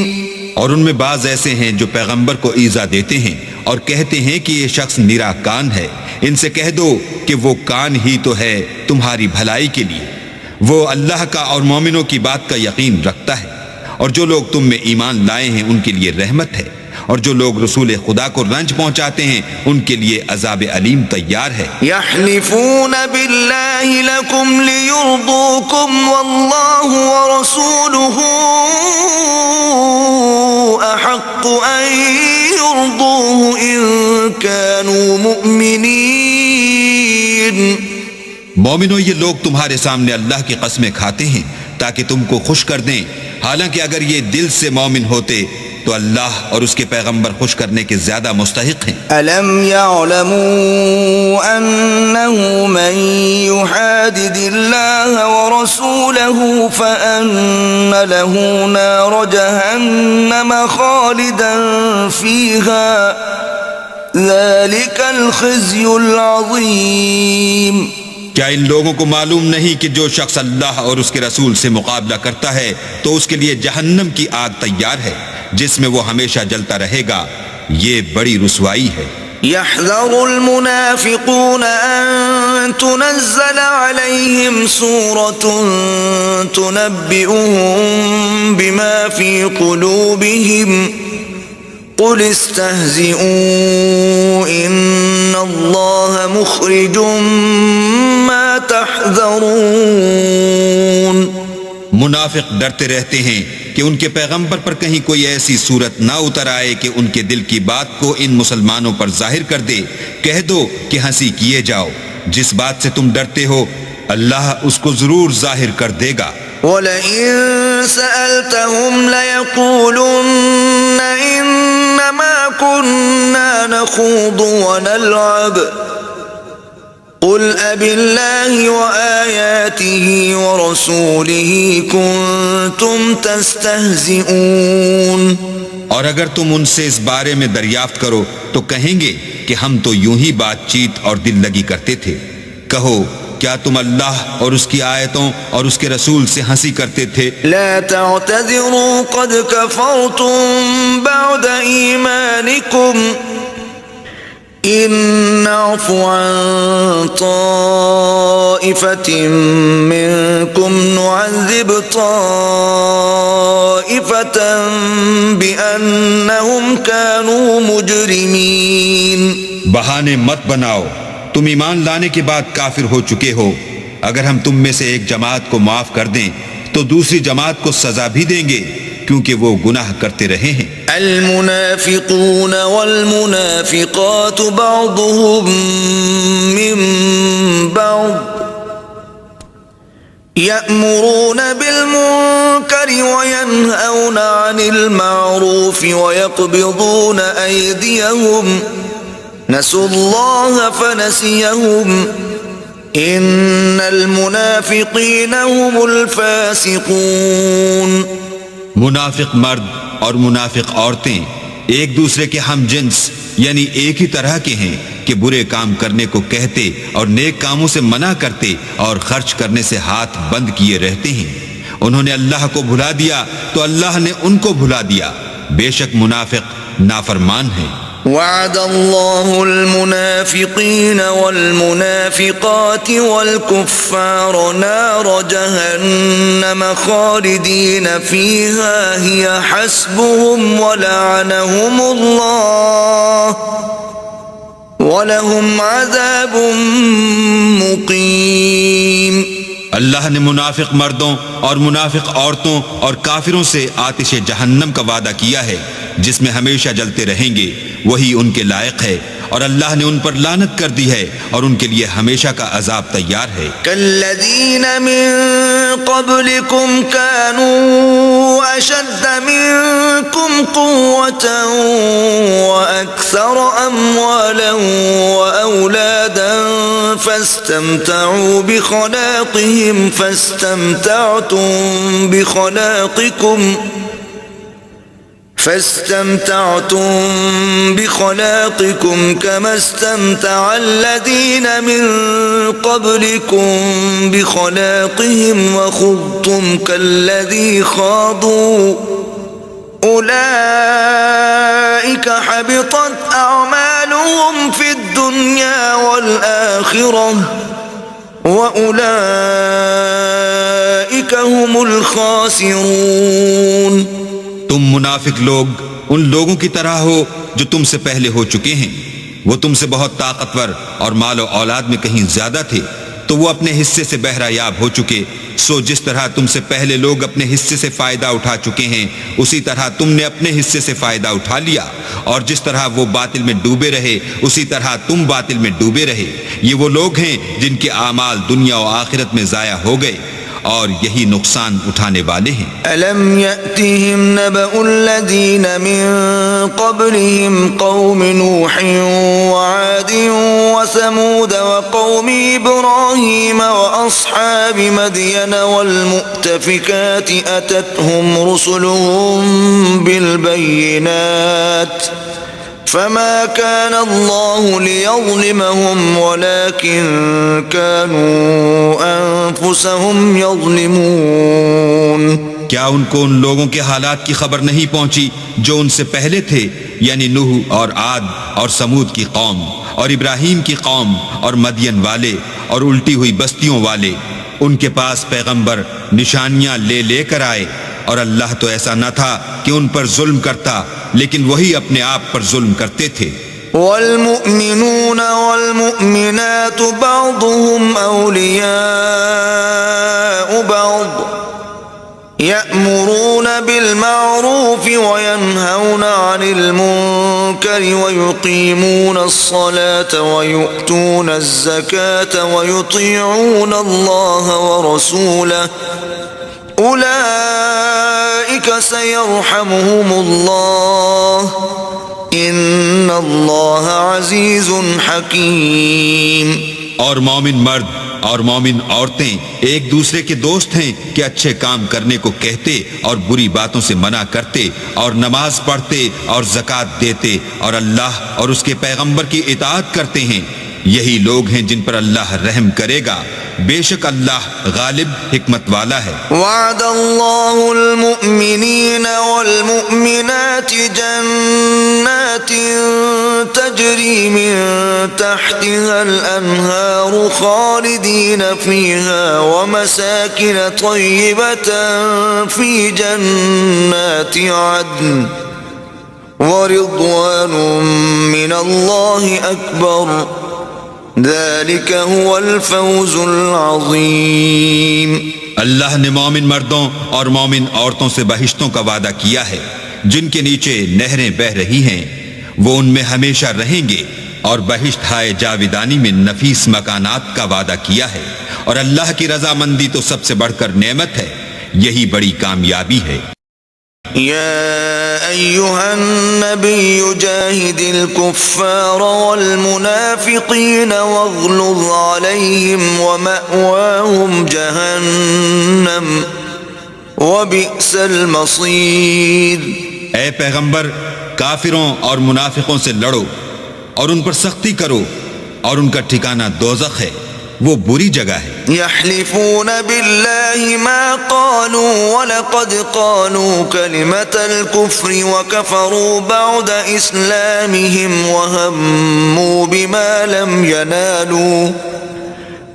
اور ان میں بعض ایسے ہیں جو پیغمبر کو ایذا دیتے ہیں اور کہتے ہیں کہ یہ شخص نرا کان ہے. ان سے کہہ دو کہ وہ کان ہی تو ہے تمہاری بھلائی کے لیے، وہ اللہ کا اور مومنوں کی بات کا یقین رکھتا ہے، اور جو لوگ تم میں ایمان لائے ہیں ان کے لیے رحمت ہے، اور جو لوگ رسول خدا کو رنج پہنچاتے ہیں ان کے لیے عذاب علیم تیار ہے. یحلفون باللہ لکم لیرضوکم واللہ ورسولہ احق ان یرضوہ ان کانوا مؤمنین. مومنو، یہ لوگ تمہارے سامنے اللہ کی قسمیں کھاتے ہیں تاکہ تم کو خوش کر دیں، حالانکہ اگر یہ دل سے مومن ہوتے تو اللہ اور اس کے پیغمبر خوش کرنے کے زیادہ مستحق ہیں۔ أَلَمْ يَعْلَمُوا أَنَّهُ مَنْ يُحَادِدِ اللَّهَ وَرَسُولَهُ فَأَنَّ لَهُ نَارَ جَهَنَّمَ خَالِدًا فِيهَا ذَلِكَ الْخِزْيُ الْعَظِيمُ۔ کیا ان لوگوں کو معلوم نہیں کہ جو شخص اللہ اور اس کے رسول سے مقابلہ کرتا ہے تو اس کے لیے جہنم کی آگ تیار ہے جس میں وہ ہمیشہ جلتا رہے گا، یہ بڑی رسوائی ہے۔ يحذر المنافقون أن تنزل عليهم سورة تنبئهم بما في قلوبهم قل استهزئوا إن الله مخرج ما تحذرون۔ منافق ڈرتے رہتے ہیں کہ ان کے پیغمبر پر کہیں کوئی ایسی صورت نہ اتر آئے کہ ان کے دل کی بات کو ان مسلمانوں پر ظاہر کر دے۔ کہہ دو کہ ہنسی کیے جاؤ، جس بات سے تم ڈرتے ہو اللہ اس کو ضرور ظاہر کر دے گا۔ وَلَئِن سَأَلْتَهُمْ لَيَقُولُنَّ إِنَّمَا كُنَّا نَخُوضُ وَنَلْعَبُ قُلْ أَبِاللَّهِ وَآيَاتِهِ وَرَسُولِهِ كُنتُمْ تَسْتَهْزِئُونَ۔ اور اگر تم ان سے اس بارے میں دریافت کرو تو کہیں گے کہ ہم تو یوں ہی بات چیت اور دل لگی کرتے تھے۔ کہو کیا تم اللہ اور اس کی آیتوں اور اس کے رسول سے ہنسی کرتے تھے؟ لا تعتذروا قد كفرتم بعد ایمانکم ان نعفو عن طائفة منكم نعذب طائفة بأنهم كانوا مجرمين۔ بہانے مت بناؤ، تم ایمان لانے کے بعد کافر ہو چکے ہو۔ اگر ہم تم میں سے ایک جماعت کو معاف کر دیں تو دوسری جماعت کو سزا بھی دیں گے کیونکہ وہ گناہ کرتے رہے ہیں۔ المنافقون والمنافقات بعضهم من بعض يأمرون بالمنكر وينهون عن المعروف ويقبضون أيديهم نسوا الله فنسيهم إن المنافقين هم الفاسقون۔ منافق مرد اور منافق عورتیں ایک دوسرے کے ہم جنس یعنی ایک ہی طرح کے ہیں کہ برے کام کرنے کو کہتے اور نیک کاموں سے منع کرتے اور خرچ کرنے سے ہاتھ بند کیے رہتے ہیں۔ انہوں نے اللہ کو بھلا دیا تو اللہ نے ان کو بھلا دیا، بے شک منافق نافرمان ہیں۔ وعد الله المنافقين والمنافقات والكفار نار جهنم خالدين فيها هي حسبهم ولعنهم الله ولهم عذاب مقيم۔ اللہ نے منافق مردوں اور منافق عورتوں اور کافروں سے آتش جہنم کا وعدہ کیا ہے جس میں ہمیشہ جلتے رہیں گے، وہی ان کے لائق ہے، اور اللہ نے ان پر لعنت کر دی ہے اور ان کے لیے ہمیشہ کا عذاب تیار ہے۔ كالذین من قبلكم كانوا اشد منكم قوة واكثر اموالا واولادا فاستمتعوا بخلاقكم كما استمتع الذين من قبلكم بخلاقهم وخضتم كالذي خاضوا أولئك حبطت أعمالهم في الدنيا والآخرة وأولئك هم الخاسرون۔ تم منافق لوگ ان لوگوں کی طرح ہو جو تم سے پہلے ہو چکے ہیں، وہ تم سے بہت طاقتور اور مال و اولاد میں کہیں زیادہ تھے تو وہ اپنے حصے سے بہرہ یاب ہو چکے۔ سو جس طرح تم سے پہلے لوگ اپنے حصے سے فائدہ اٹھا چکے ہیں اسی طرح تم نے اپنے حصے سے فائدہ اٹھا لیا، اور جس طرح وہ باطل میں ڈوبے رہے اسی طرح تم باطل میں ڈوبے رہے۔ یہ وہ لوگ ہیں جن کے اعمال دنیا و آخرت میں ضائع ہو گئے، اور یہی نقصان اٹھانے والے ہیں۔ ألم يأتهم نبأ الذين من قبلهم قوم نوح وعاد وثمود وقوم إبراهيم وأصحاب مدين والمؤتفكات أتتهم رسلهم بالبينات فما كان الله ليظلمهم ولكن كانوا أنفسهم يظلمون۔ کیا ان کو ان لوگوں کے حالات کی خبر نہیں پہنچی جو ان سے پہلے تھے، یعنی نوح اور عاد اور سمود کی قوم اور ابراہیم کی قوم اور مدین والے اور الٹی ہوئی بستیوں والے؟ ان کے پاس پیغمبر نشانیاں لے لے کر آئے، اور اللہ تو ایسا نہ تھا کہ ان پر ظلم کرتا، لیکن وہی اپنے آپ پر ظلم کرتے تھے۔ والمؤمنون والمؤمنات بعضهم أولياء بعض يأمرون بالمعروف وينهون عن المنكر ويقيمون الصلاة ويؤتون الزكاة ويطيعون الله ورسوله أولئك سيرحمهم الله إن الله عزيز حكيم۔ اور مومن مرد اور مومن عورتیں ایک دوسرے کے دوست ہیں کہ اچھے کام کرنے کو کہتے اور بری باتوں سے منع کرتے اور نماز پڑھتے اور زکوٰۃ دیتے اور اللہ اور اس کے پیغمبر کی اطاعت کرتے ہیں، یہی لوگ ہیں جن پر اللہ رحم کرے گا، بے شک اللہ غالب حکمت والا ہے۔ وعد اللہ المؤمنین والمؤمنات جنات تجری من تحتها الانہار خالدین فیہا ومساکن طیبة فی جنات عدن ورضوان من اللہ اکبر ذلك هو الفوز العظیم۔ اللہ نے مومن مردوں اور مومن عورتوں سے بہشتوں کا وعدہ کیا ہے جن کے نیچے نہریں بہہ رہی ہیں، وہ ان میں ہمیشہ رہیں گے، اور بہشت ہائے جاویدانی میں نفیس مکانات کا وعدہ کیا ہے، اور اللہ کی رضامندی تو سب سے بڑھ کر نعمت ہے، یہی بڑی کامیابی ہے۔ يا أيها النبي جاهد الكفار والمنافقين واغلظ عليهم ومأواهم جهنم وبئس المصير۔ اے پیغمبر، کافروں اور منافقوں سے لڑو اور ان پر سختی کرو، اور ان کا ٹھکانہ دوزخ ہے، وہ بری جگہ ہے۔ يحلفون بالله ما قالوا ولقد قالوا كلمة الكفر وكفروا بعد إسلامهم وهموا بما لم ينالوا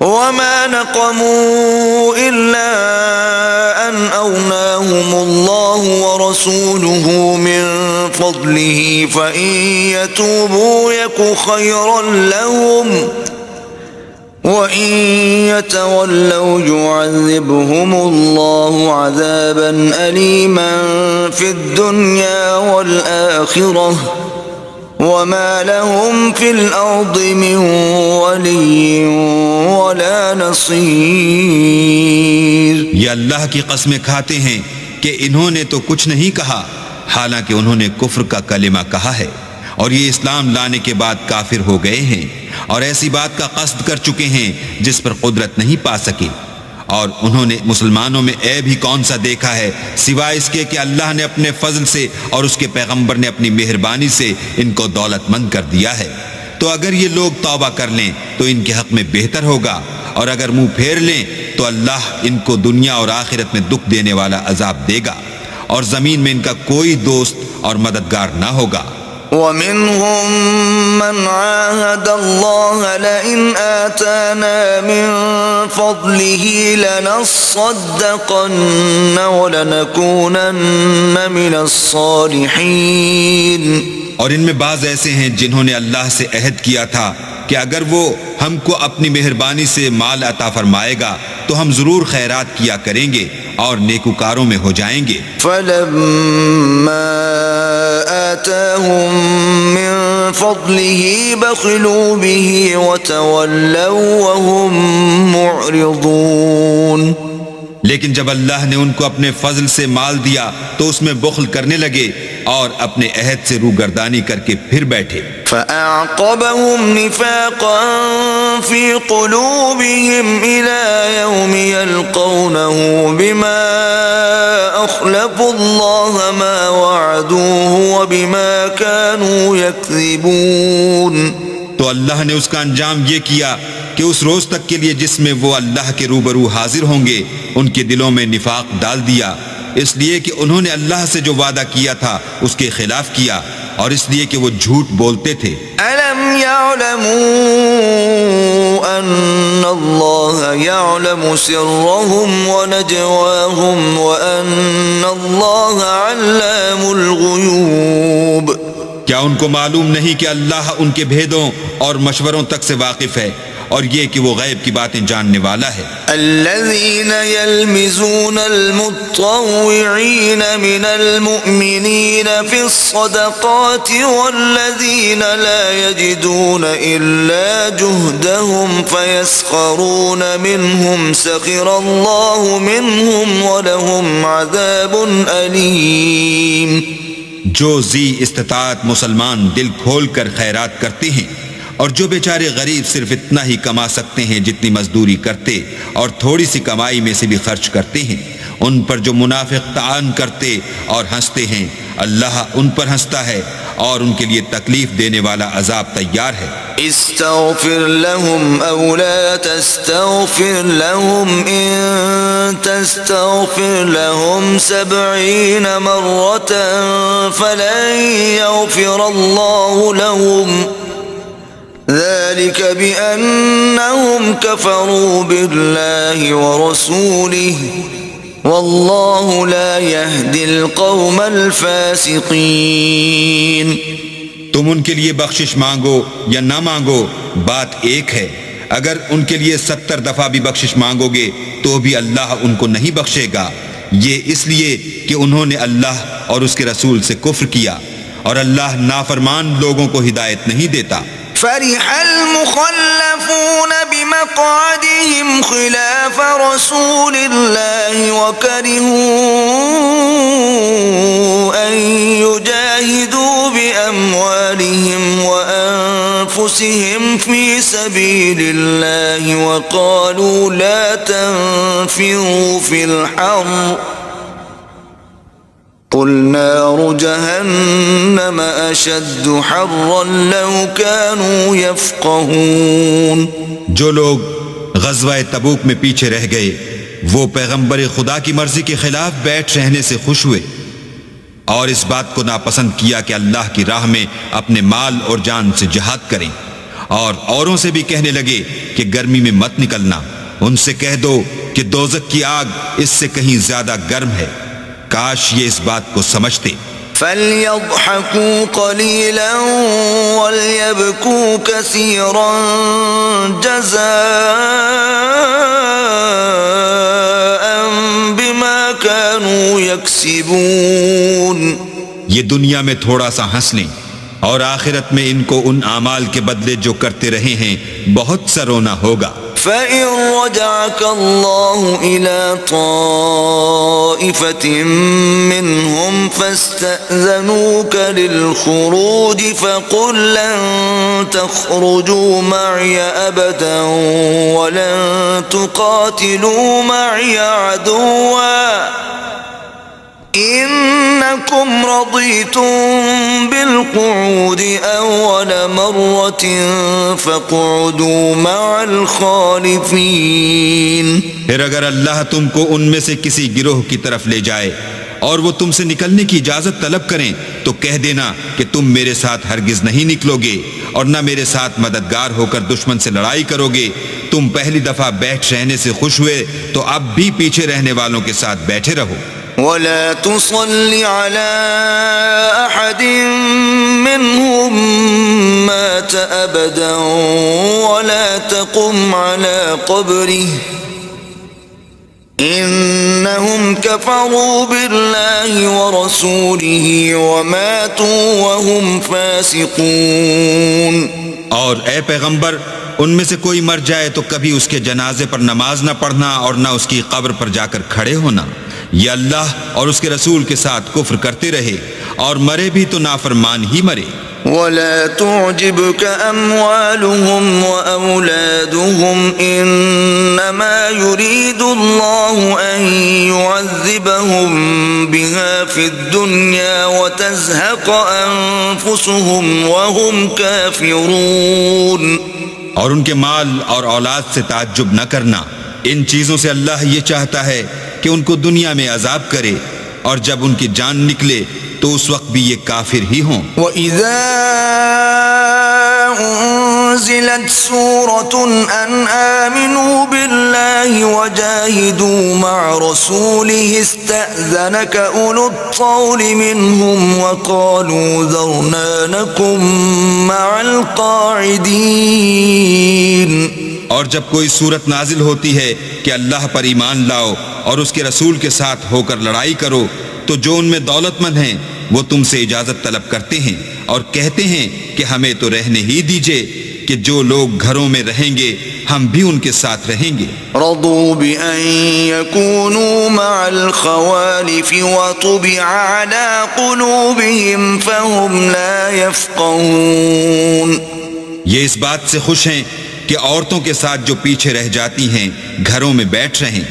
وما نقموا إلا أن أغناهم الله ورسوله من فضله فإن يتوبوا يك خيرا لهم وَإِن يَتَوَلَّوْا يُعَذِّبْهُمُ اللَّهُ عَذَابًا أَلِيمًا فِي الدُّنْيَا وَالْآخِرَةِ وَمَا لَهُمْ فِي الْأَرْضِ مِنْ وَلِيٍّ وَلَا نَصِيرٍ۔ یہ اللہ کی قسمیں کھاتے ہیں کہ انہوں نے تو کچھ نہیں کہا، حالانکہ انہوں نے کفر کا کلمہ کہا ہے، اور یہ اسلام لانے کے بعد کافر ہو گئے ہیں، اور ایسی بات کا قصد کر چکے ہیں جس پر قدرت نہیں پا سکے، اور انہوں نے مسلمانوں میں عیب ہی کون سا دیکھا ہے سوائے اس کے کہ اللہ نے اپنے فضل سے اور اس کے پیغمبر نے اپنی مہربانی سے ان کو دولت مند کر دیا ہے۔ تو اگر یہ لوگ توبہ کر لیں تو ان کے حق میں بہتر ہوگا، اور اگر منہ پھیر لیں تو اللہ ان کو دنیا اور آخرت میں دکھ دینے والا عذاب دے گا، اور زمین میں ان کا کوئی دوست اور مددگار نہ ہوگا۔ وَمِنْهُمْ مَنْ عَاهَدَ اللَّهَ لَئِنْ آتَانَا مِنْ فَضْلِهِ لَنَصَّدَّقَنَّ وَلَنَكُونَنَّ مِنَ الصَّالِحِينَ۔ اور ان میں بعض ایسے ہیں جنہوں نے اللہ سے عہد کیا تھا کہ اگر وہ ہم کو اپنی مہربانی سے مال عطا فرمائے گا تو ہم ضرور خیرات کیا کریں گے اور نیکوکاروں میں ہو جائیں گے۔ فَلَمَّا آتَاهُم مِّن فَضْلِهِ بَخِلُوا بِهِ وَتَوَلَّوْا وَهُم مُّعْرِضُونَ۔ لیکن جب اللہ نے ان کو اپنے فضل سے مال دیا تو اس میں بخل کرنے لگے اور اپنے عہد سے روگردانی کر کے پھر بیٹھے۔ فأعقبهم نفاقا في قلوبهم إلى يوم يلقونه بما أخلفوا الله ما وعدوه وبما كانوا يكذبون۔ تو اللہ نے اس کا انجام یہ کیا کہ اس روز تک کے لیے جس میں وہ اللہ کے روبرو حاضر ہوں گے ان کے دلوں میں نفاق ڈال دیا، اس لیے کہ انہوں نے اللہ سے جو وعدہ کیا تھا اس کے خلاف کیا، اور اس لیے کہ وہ جھوٹ بولتے تھے۔ أَلَمْ يَعْلَمُوا أَنَّ اللَّهَ يَعْلَمُ سِرَّهُمْ وَنَجْوَاهُمْ وَأَنَّ اللَّهَ عَلَّامُ الْغُيُوبِ۔ کیا ان کو معلوم نہیں کہ اللہ ان کے بھیدوں اور مشوروں تک سے واقف ہے، اور یہ کہ وہ غیب کی باتیں جاننے والا ہے۔ الذين يلمزون المطوعين من المؤمنين في الصدقات والذين لا يجدون إلا جهدهم فيسخرون منهم سخر الله منهم ولهم عذاب أليم۔ جو ذی استطاعت مسلمان دل کھول کر خیرات کرتے ہیں، اور جو بیچارے غریب صرف اتنا ہی کما سکتے ہیں جتنی مزدوری کرتے اور تھوڑی سی کمائی میں سے بھی خرچ کرتے ہیں، ان پر جو منافق طعن کرتے اور ہنستے ہیں، اللہ ان پر ہنستا ہے اور ان کے لیے تکلیف دینے والا عذاب تیار ہے۔ استغفر لهم او لا تستغفر لهم ان تستغفر لهم 70 مرة فلن يغفر الله لهم ذلك بأنهم كفروا بالله ورسوله والله لا يهدي القوم الفاسقين۔ تم ان کے لیے بخشش مانگو یا نہ مانگو، بات ایک ہے۔ اگر ان کے لیے 70 دفعہ بھی بخشش مانگو گے تو بھی اللہ ان کو نہیں بخشے گا، یہ اس لیے کہ انہوں نے اللہ اور اس کے رسول سے کفر کیا، اور اللہ نافرمان لوگوں کو ہدایت نہیں دیتا۔ فرح المخلفون بمقعدهم خلاف رسول الله وكرهوا أن يجاهدوا بأموالهم وأنفسهم في سبيل الله وقالوا لا تنفروا في الحر قل نار جهنم أشد حرا لو كانوا يفقهون۔ جو لوگ غزوہ تبوک میں پیچھے رہ گئے وہ پیغمبر خدا کی مرضی کے خلاف بیٹھ رہنے سے خوش ہوئے اور اس بات کو ناپسند کیا کہ اللہ کی راہ میں اپنے مال اور جان سے جہاد کریں، اور اوروں سے بھی کہنے لگے کہ گرمی میں مت نکلنا۔ ان سے کہہ دو کہ دوزخ کی آگ اس سے کہیں زیادہ گرم ہے، کاش یہ اس بات کو سمجھتے۔ فَلْيَضْحَكُوا قَلِيلًا وَلْيَبْكُوا كَثِيرًا جَزَاءً بِمَا كَانُوا يَكْسِبُونَ۔ یہ دنیا میں تھوڑا سا ہنس لیں اور آخرت میں ان کو ان اعمال کے بدلے جو کرتے رہے ہیں بہت سا رونا ہوگا۔ فَإِن رَّجَعَكَ اللَّهُ إِلَى طَائِفَةٍ مِّنْهُمْ فَاسْتَأْذَنُوكَ لِلْخُرُوجِ فَقُل لَّن تَخْرُجُوا مَعِيَ أَبَدًا وَلَن تُقَاتِلُوا مَعِيَ عَدُوًّا إِنَّكُمْ رَضِيتُم بِالْقُعُودِ أَوَّلَ مَرَّةٍ فَاقْعُدُوا مَعَ الْخَالِفِينَ۔ پھر اگر اللہ تم کو ان میں سے کسی گروہ کی طرف لے جائے اور وہ تم سے نکلنے کی اجازت طلب کریں تو کہہ دینا کہ تم میرے ساتھ ہرگز نہیں نکلو گے اور نہ میرے ساتھ مددگار ہو کر دشمن سے لڑائی کرو گے۔ تم پہلی دفعہ بیٹھ رہنے سے خوش ہوئے تو اب بھی پیچھے رہنے والوں کے ساتھ بیٹھے رہو۔ ولا تصل على أحد منهم مات أبدا ولا تقم على قبره إنهم كفروا بالله ورسوله وماتوا وهم فاسقون۔ اور اے پیغمبر ان میں سے کوئی مر جائے تو کبھی اس کے جنازے پر نماز نہ پڑھنا اور نہ اس کی قبر پر جا کر کھڑے ہونا. یہ اللہ اور اس کے رسول کے ساتھ کفر کرتے رہے اور مرے بھی تو نافرمان ہی مرے. ولا تعجبك أموالهم وأولادهم إنما يريد الله أن يعذبهم بها في الدنيا وتزهق أنفسهم وهم كافرون. اور ان کے مال اور اولاد سے تعجب نہ کرنا. ان چیزوں سے اللہ یہ چاہتا ہے کہ ان کو دنیا میں عذاب کرے اور جب ان کی جان نکلے تو اس وقت بھی یہ کافر ہی ہوں. وَإِذَا أُنزِلَتْ سُورَةٌ أَنْ آمِنُوا بِاللَّهِ وَجَاهِدُوا مَعَ رَسُولِهِ اسْتَأْذَنَكَ أُولُو الطَّوْلِ مِنْهُمْ وَقَالُوا ذَرْنَا نَكُن مَّعَ الْقَاعِدِينَ. اور جب کوئی صورت نازل ہوتی ہے کہ اللہ پر ایمان لاؤ اور اس کے رسول کے ساتھ ہو کر لڑائی کرو تو جو ان میں دولت مند ہیں وہ تم سے اجازت طلب کرتے ہیں اور کہتے ہیں کہ ہمیں تو رہنے ہی دیجئے کہ جو لوگ گھروں میں رہیں گے ہم بھی ان کے ساتھ رہیں گے. رضوا بأن يكونوا مع الخوالف وطبع على قلوبهم فهم لا يفقهون. یہ اس بات سے خوش ہیں کہ عورتوں کے ساتھ جو پیچھے رہ جاتی ہیں گھروں میں بیٹھ رہیں.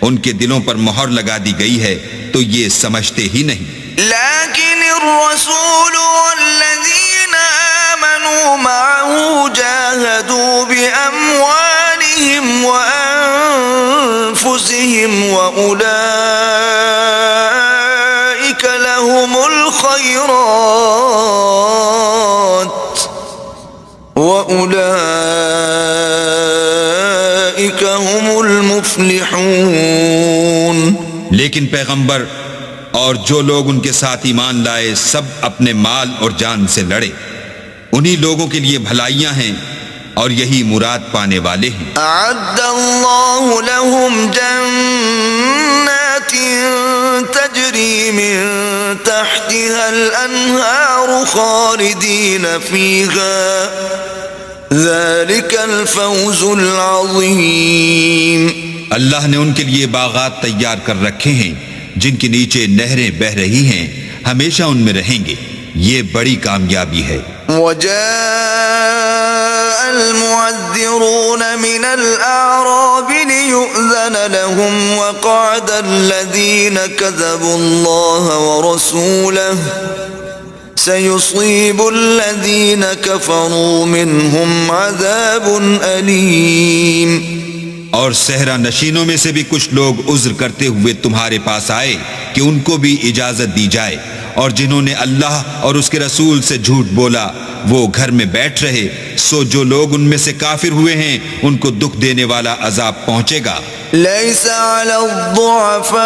ان کے دلوں پر مہر لگا دی گئی ہے تو یہ سمجھتے ہی نہیں. لیکن الرسول والذین آمنوا معه جاہدوا بأموالهم وأنفسهم وأولئک لهم الخیرات وأولئک هم المفلحون. لیکن پیغمبر اور جو لوگ ان کے ساتھ ایمان لائے سب اپنے مال اور جان سے لڑے. انہی لوگوں کے لیے بھلائیاں ہیں اور یہی مراد پانے والے ہیں. اعد اللہ لهم جنات تجری من تحتها الانہار خالدین فیہا ذلك الفوز العظیم. اللہ نے ان کے لیے باغات تیار کر رکھے ہیں جن کے نیچے نہریں بہہ رہی ہیں, ہمیشہ ان میں رہیں گے. یہ بڑی کامیابی ہے. وجاء المعذرون من الأعراب ليؤذن لهم وقعد الذين كذبوا الله ورسوله سيصيب الذين كفروا منهم عذاب أليم. اور صحرا نشینوں میں سے بھی کچھ لوگ عذر کرتے ہوئے تمہارے پاس آئے کہ ان کو بھی اجازت دی جائے, اور جنہوں نے اللہ اور اس کے رسول سے جھوٹ بولا وہ گھر میں بیٹھ رہے, سو جو لوگ ان میں سے کافر ہوئے ہیں ان کو دکھ دینے والا عذاب پہنچے گا. ليس على الضعفاء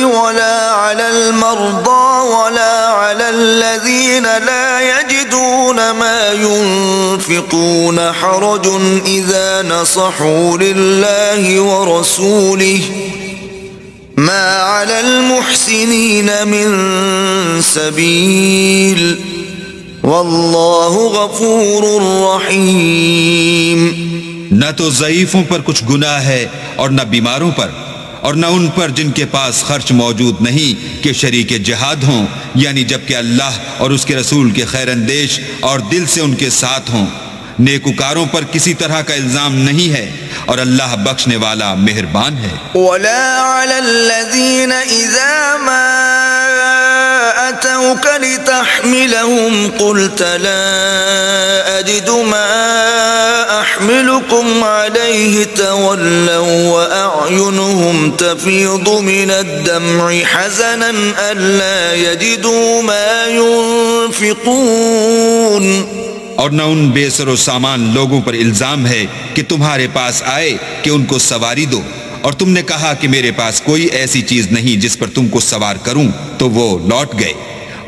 ولا على المرضى ولا على الذين لا يجدون ما ينفقون حرج إذا نصحوا لله ورسوله ما على المحسنين من سبيل والله غفور رحيم. نہ تو ضعیفوں پر کچھ گناہ ہے اور نہ بیماروں پر, اور نہ ان پر جن کے پاس خرچ موجود نہیں کہ شریک جہاد ہوں, یعنی جبکہ اللہ اور اس کے رسول کے خیر اندیش اور دل سے ان کے ساتھ ہوں. نیکوکاروں پر کسی طرح کا الزام نہیں ہے اور اللہ بخشنے والا مہربان ہے. ولا على الذين إذا ما أتوك لتحملهم قلت لا أجد ما أحملكم عليه تولوا وأعينهم تفيض من الدمع حزنا ألا يجدوا ما ينفقون. اور نہ ان بے سر و سامان لوگوں پر الزام ہے کہ تمہارے پاس آئے کہ ان کو سواری دو, اور تم نے کہا کہ میرے پاس کوئی ایسی چیز نہیں جس پر تم کو سوار کروں, تو وہ لوٹ گئے,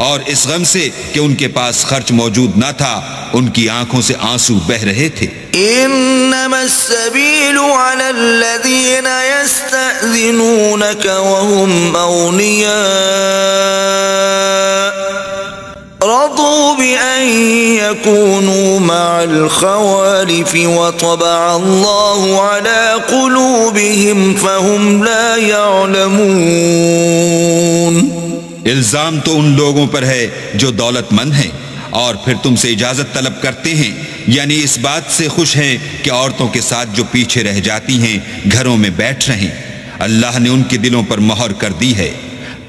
اور اس غم سے کہ ان کے پاس خرچ موجود نہ تھا ان کی آنکھوں سے آنسو بہہ رہے تھے. انما السبيل على الذين يستأذنونك وهم أغنياء رضوا بأن ليكونوا مع الخوالف وطبع الله على قلوبهم فهم لا يعلمون. الزام تو ان لوگوں پر ہے جو دولت مند ہیں اور پھر تم سے اجازت طلب کرتے ہیں، یعنی اس بات سے خوش ہیں کہ عورتوں کے ساتھ جو پیچھے رہ جاتی ہیں گھروں میں بیٹھ رہیں. اللہ نے ان کے دلوں پر مہر کر دی ہے،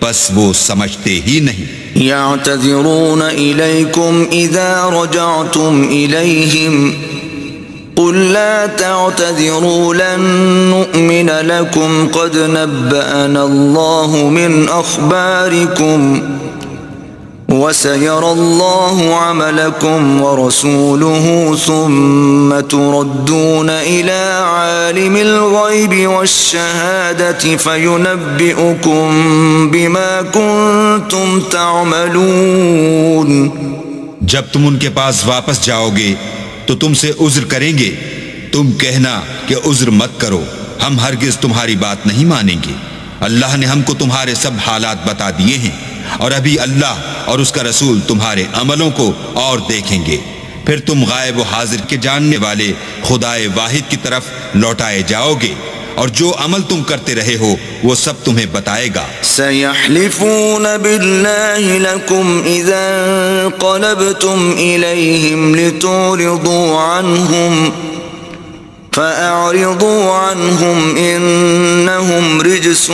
بس وہ سمجھتے ہی نہیں. يعتذرون إليكم إذا رجعتم إليهم قل لا تعتذروا لن نؤمن لكم قد نبأنا الله من أخباركم وسيرى الله عملكم ورسوله ثم تردون إلى عالم الغيب والشهادة فينبئكم بما كنتم تعملون. جب تم ان کے پاس واپس جاؤ گے تو تم سے عذر کریں گے، تم کہنا کہ عذر مت کرو، ہم ہرگز تمہاری بات نہیں مانیں گے. اللہ نے ہم کو تمہارے سب حالات بتا دیے ہیں، اور ابھی اللہ اور اس کا رسول تمہارے عملوں کو اور دیکھیں گے. پھر تم غائب و حاضر کے جاننے والے خدائے واحد کی طرف لوٹائے جاؤ گے، اور جو عمل تم کرتے رہے ہو وہ سب تمہیں بتائے گا. سيحلفون بالله لكم إذا انقلبتم إليهم لتعرضوا عنهم فأعرضوا عنهم إنهم رجس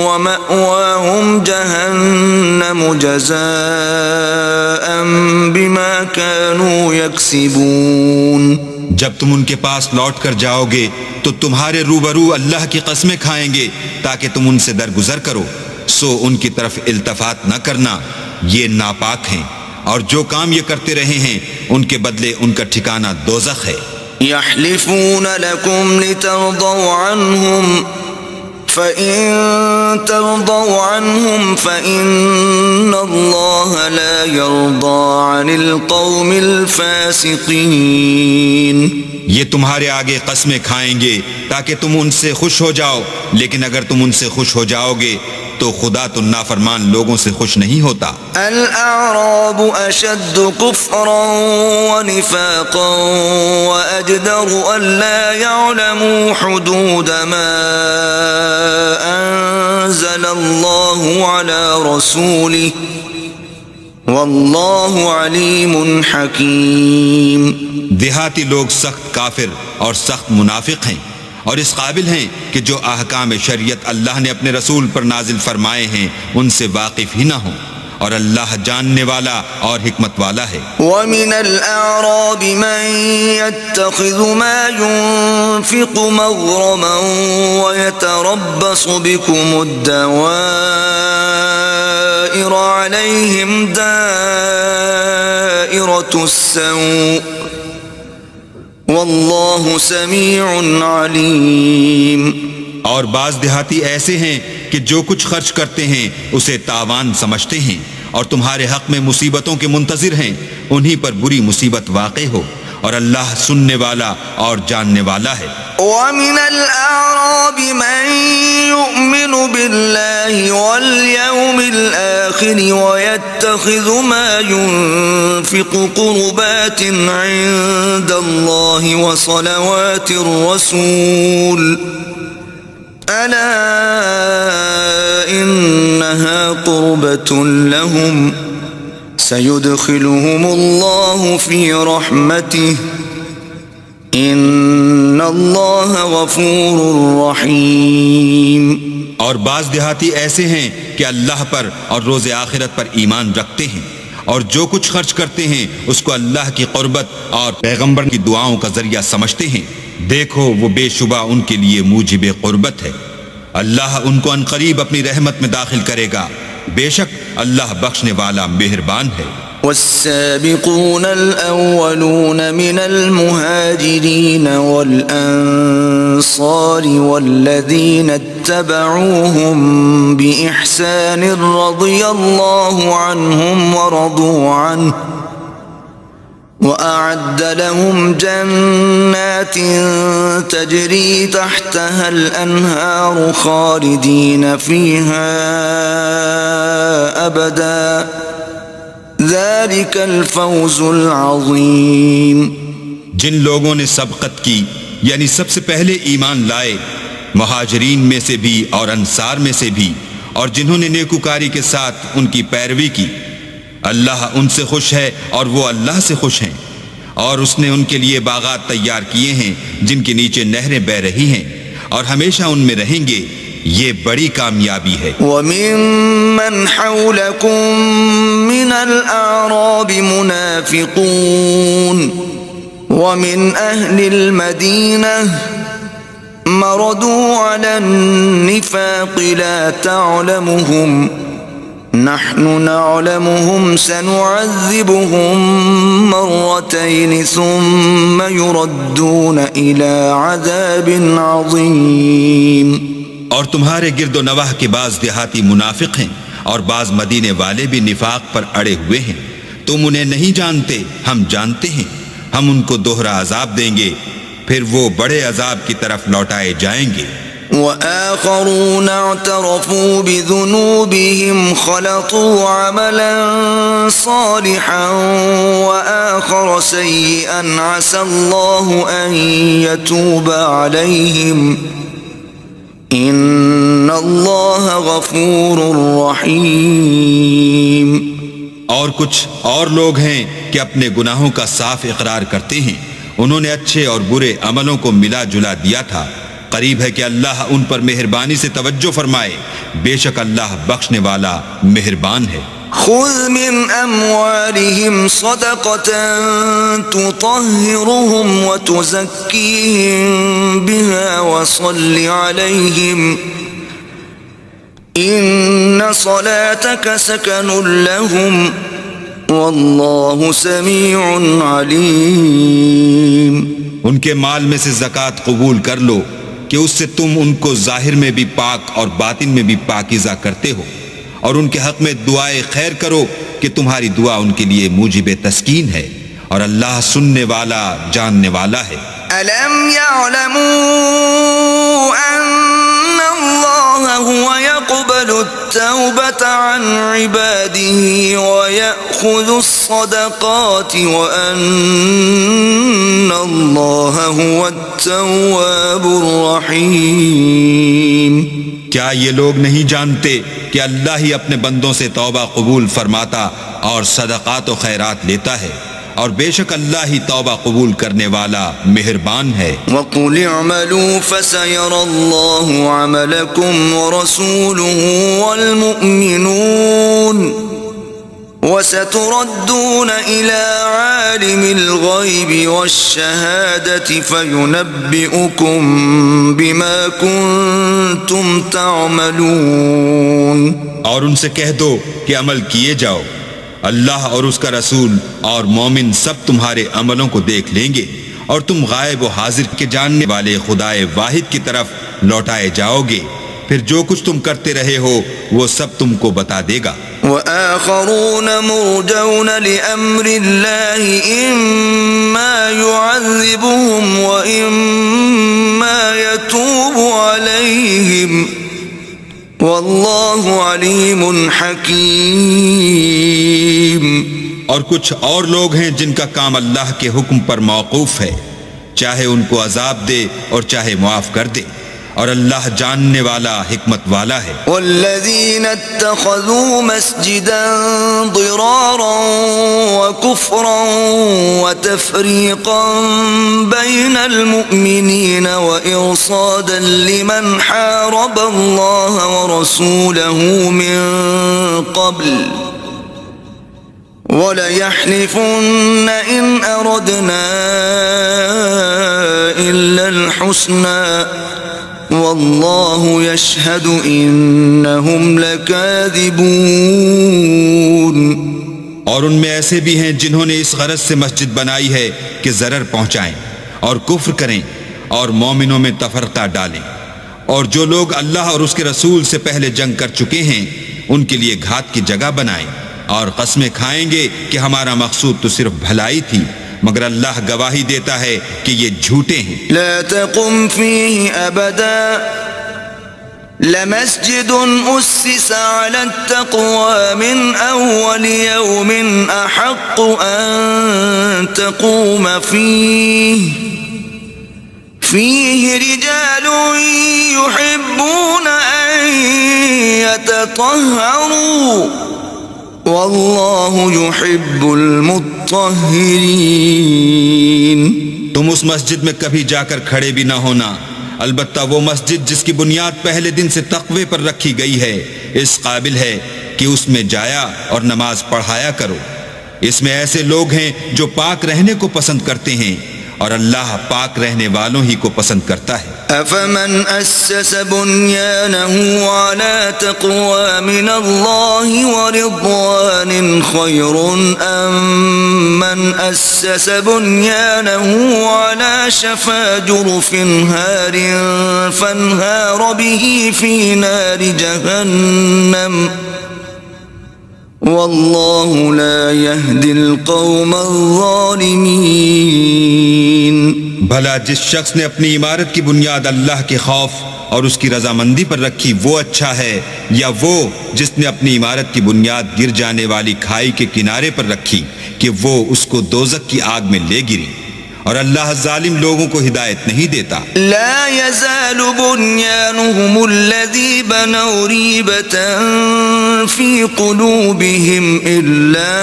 ومأواهم جهنم جزاء بما كانوا يكسبون. جب تم ان کے پاس لوٹ کر جاؤ گے تو تمہارے روبرو اللہ کی قسمیں کھائیں گے تاکہ تم ان سے درگزر کرو، سو ان کی طرف التفات نہ کرنا، یہ ناپاک ہیں، اور جو کام یہ کرتے رہے ہیں ان کے بدلے ان کا ٹھکانہ دوزخ ہے. يحلفون لكم لترضوا عنهم فإن ترضوا عنهم فإن الله لا يرضى عن القوم الفاسقين. یہ تمہارے آگے قسمیں کھائیں گے تاکہ تم ان سے خوش ہو جاؤ، لیکن اگر تم ان سے خوش ہو جاؤ گے تو خدا تو نافرمان لوگوں سے خوش نہیں ہوتا. الأعراب أشد كفرا ونفاقا وأجدر ألا يعلموا حدود ما أنزل الله على رسوله والله عليم حكيم. دیہاتی لوگ سخت کافر اور سخت منافق ہیں، اور اس قابل ہیں کہ جو احکام شریعت اللہ نے اپنے رسول پر نازل فرمائے ہیں ان سے واقف ہی نہ ہوں، اور اللہ جاننے والا اور حکمت والا ہے. وَمِنَ الْأَعْرَابِ مَن يَتَّخِذُ مَا يُنْفِقُ مَغْرَمًا وَيَتَرَبَّصُ بِكُمُ الدَّوَائِرَ عَلَيْهِمْ دَائِرَةُ السَّوْءِ واللہ سمیع علیم. اور بعض دیہاتی ایسے ہیں کہ جو کچھ خرچ کرتے ہیں اسے تاوان سمجھتے ہیں، اور تمہارے حق میں مصیبتوں کے منتظر ہیں، انہی پر بری مصیبت واقع ہو، اور اللہ سننے والا اور جاننے والا ہے. وَمِنَ الْأَعْرَابِ مَن يُؤْمِنُ بِاللَّهِ وَالْيَوْمِ الْآخِرِ وَيَتَّخِذُ مَا يُنْفِقُ قُرُبَاتٍ عِندَ اللَّهِ وَصَلَوَاتِ الرَّسُولِ أَلَا إِنَّهَا قُرْبَةٌ لَهُمْ سَيُدْخِلُهُمُ اللَّهُ فِي رَحْمَتِهِ ان اللہ غفور رحیم. اور بعض دیہاتی ایسے ہیں کہ اللہ پر اور روز آخرت پر ایمان رکھتے ہیں، اور جو کچھ خرچ کرتے ہیں اس کو اللہ کی قربت اور پیغمبر کی دعاؤں کا ذریعہ سمجھتے ہیں. دیکھو وہ بے شبہ ان کے لیے موجب قربت ہے. اللہ ان کو عنقریب اپنی رحمت میں داخل کرے گا، بے شک اللہ بخشنے والا مہربان ہے. والسابقون الأولون من المهاجرين والأنصار والذين اتبعوهم بإحسان رضي الله عنهم ورضوا عنه وأعد لهم جنات تجري تحتها الأنهار خالدين فيها أبدا ذلك ذلك الفوز العظیم. جن لوگوں نے سبقت کی یعنی سب سے پہلے ایمان لائے، مہاجرین میں سے بھی اور انصار میں سے بھی، اور جنہوں نے نیکوکاری کے ساتھ ان کی پیروی کی، اللہ ان سے خوش ہے اور وہ اللہ سے خوش ہیں، اور اس نے ان کے لیے باغات تیار کیے ہیں جن کے نیچے نہریں بہ رہی ہیں، اور ہمیشہ ان میں رہیں گے. یہ بڑی کامیابی ہے. وَمِمَّنْ حَوْلَكُمْ مِنَ الْأَعْرَابِ مُنَافِقُونَ وَمِنْ أَهْلِ الْمَدِينَةِ مَرَدُوا عَلَى النِّفَاقِ لَا تَعْلَمُهُمْ نَحْنُ نَعْلَمُهُمْ سَنُعَذِّبُهُمْ مَرَّتَيْنِ ثُمَّ يُرَدُّونَ إِلَى عَذَابٍ عَظِيمٍ. اور تمہارے گرد و نواح کے بعض دیہاتی منافق ہیں اور بعض مدینے والے بھی نفاق پر اڑے ہوئے ہیں. تم انہیں نہیں جانتے، ہم جانتے ہیں. ہم ان کو دوہرا عذاب دیں گے، پھر وہ بڑے عذاب کی طرف لوٹائے جائیں گے. وآخرون اعترفوا بذنوبهم خلطوا عملا صالحا وآخر سيئا عسى الله أن يتوب عليهم إن الله غفور رحيم. اور کچھ اور لوگ ہیں کہ اپنے گناہوں کا صاف اقرار کرتے ہیں، انہوں نے اچھے اور برے عملوں کو ملا جلا دیا تھا. قریب ہے کہ اللہ ان پر مہربانی سے توجہ فرمائے، بے شک اللہ بخشنے والا مہربان ہے. خذ من اموالهم صدقة تطهرهم وتزكيهم بها وصل عليهم ان صلاتك سكن لهم والله سميع عليم. ان کے مال میں سے زکوٰۃ قبول کر لو کہ اس سے تم ان کو ظاہر میں بھی پاک اور باطن میں بھی پاکیزہ کرتے ہو، اور ان کے حق میں دعائے خیر کرو کہ تمہاری دعا ان کے لیے موجب تسکین ہے، اور اللہ سننے والا جاننے والا ہے. ألم يعلموا أن الله هو يقبل التوبة عن عباده ويأخذ الصدقات وأن الله هو التواب الرحيم. کیا یہ لوگ نہیں جانتے کہ اللہ ہی اپنے بندوں سے توبہ قبول فرماتا اور صدقات و خیرات لیتا ہے، اور بے شک اللہ ہی توبہ قبول کرنے والا مہربان ہے. وَقُلِ اعْمَلُوا فَسَيَرَى اللَّهُ عَمَلَكُمْ وَرَسُولُهُ وَالْمُؤْمِنُونَ وَسَتُرَدُّونَ إِلَى عَالِمِ الْغَيْبِ وَالشَّهَادَةِ فَيُنَبِّئُكُم بِمَا كُنتُمْ تَعْمَلُونَ. اور ان سے کہہ دو کہ عمل کیے جاؤ، اللہ اور اس کا رسول اور مومن سب تمہارے عملوں کو دیکھ لیں گے، اور تم غائب و حاضر کے جاننے والے خدائے واحد کی طرف لوٹائے جاؤ گے، پھر جو کچھ تم کرتے رہے ہو وہ سب تم کو بتا دے گا. وآخرون مرجون لأمر الله إما يعذبهم وإما يتوب عليهم والله عليم حكيم. اور کچھ اور لوگ ہیں جن کا کام اللہ کے حکم پر موقوف ہے، چاہے ان کو عذاب دے اور چاہے معاف کر دے، اور اللہ جاننے والا حکمت والا ہے. والذین اتخذوا مسجدا ضرارا وكفرا وتفریقا بین المؤمنین وإرصادا لمن حارب اللہ ورسوله من قبل وَلَيَحْلِفُنَّ إِنْ أَرَدْنَا إِلَّا الْحُسْنَى وَاللَّهُ يَشْهَدُ إِنَّهُمْ لَكَاذِبُونَ. اور ان میں ایسے بھی ہیں جنہوں نے اس غرض سے مسجد بنائی ہے کہ ضرر پہنچائیں اور کفر کریں اور مومنوں میں تفرقہ ڈالیں، اور جو لوگ اللہ اور اس کے رسول سے پہلے جنگ کر چکے ہیں ان کے لیے گھات کی جگہ بنائیں، اور قسمیں کھائیں گے کہ ہمارا مقصود تو صرف بھلائی تھی، مگر اللہ گواہی دیتا ہے کہ یہ جھوٹے ہیں. لا تقم فيه أبدا لمسجد أسس على التقوى من أول يوم أحق أن تقوم فيه رجال يحبون أن يتطهروا والله يحب المطهرين۔ تم اس مسجد میں کبھی جا کر کھڑے بھی نہ ہونا، البتہ وہ مسجد جس کی بنیاد پہلے دن سے تقوی پر رکھی گئی ہے اس قابل ہے کہ اس میں جایا اور نماز پڑھایا کرو۔ اس میں ایسے لوگ ہیں جو پاک رہنے کو پسند کرتے ہیں اور اللہ پاک رہنے والوں ہی کو پسند کرتا ہے۔ أفمن أسس بنيانه على تقوى من الله ورضوان خير أم من أسس بنيانه على شفا جرف هار فانهار به في نار جهنم والله لا يهدي القوم الظالمين۔ بھلا جس شخص نے اپنی عمارت کی بنیاد اللہ کے خوف اور اس کی رضامندی پر رکھی وہ اچھا ہے، یا وہ جس نے اپنی عمارت کی بنیاد گر جانے والی کھائی کے کنارے پر رکھی کہ وہ اس کو دوزخ کی آگ میں لے گری، اور اللہ ظالم لوگوں کو ہدایت نہیں دیتا۔ لا يزال بنيانهم الذي بنوا ريبة في قلوبهم إلا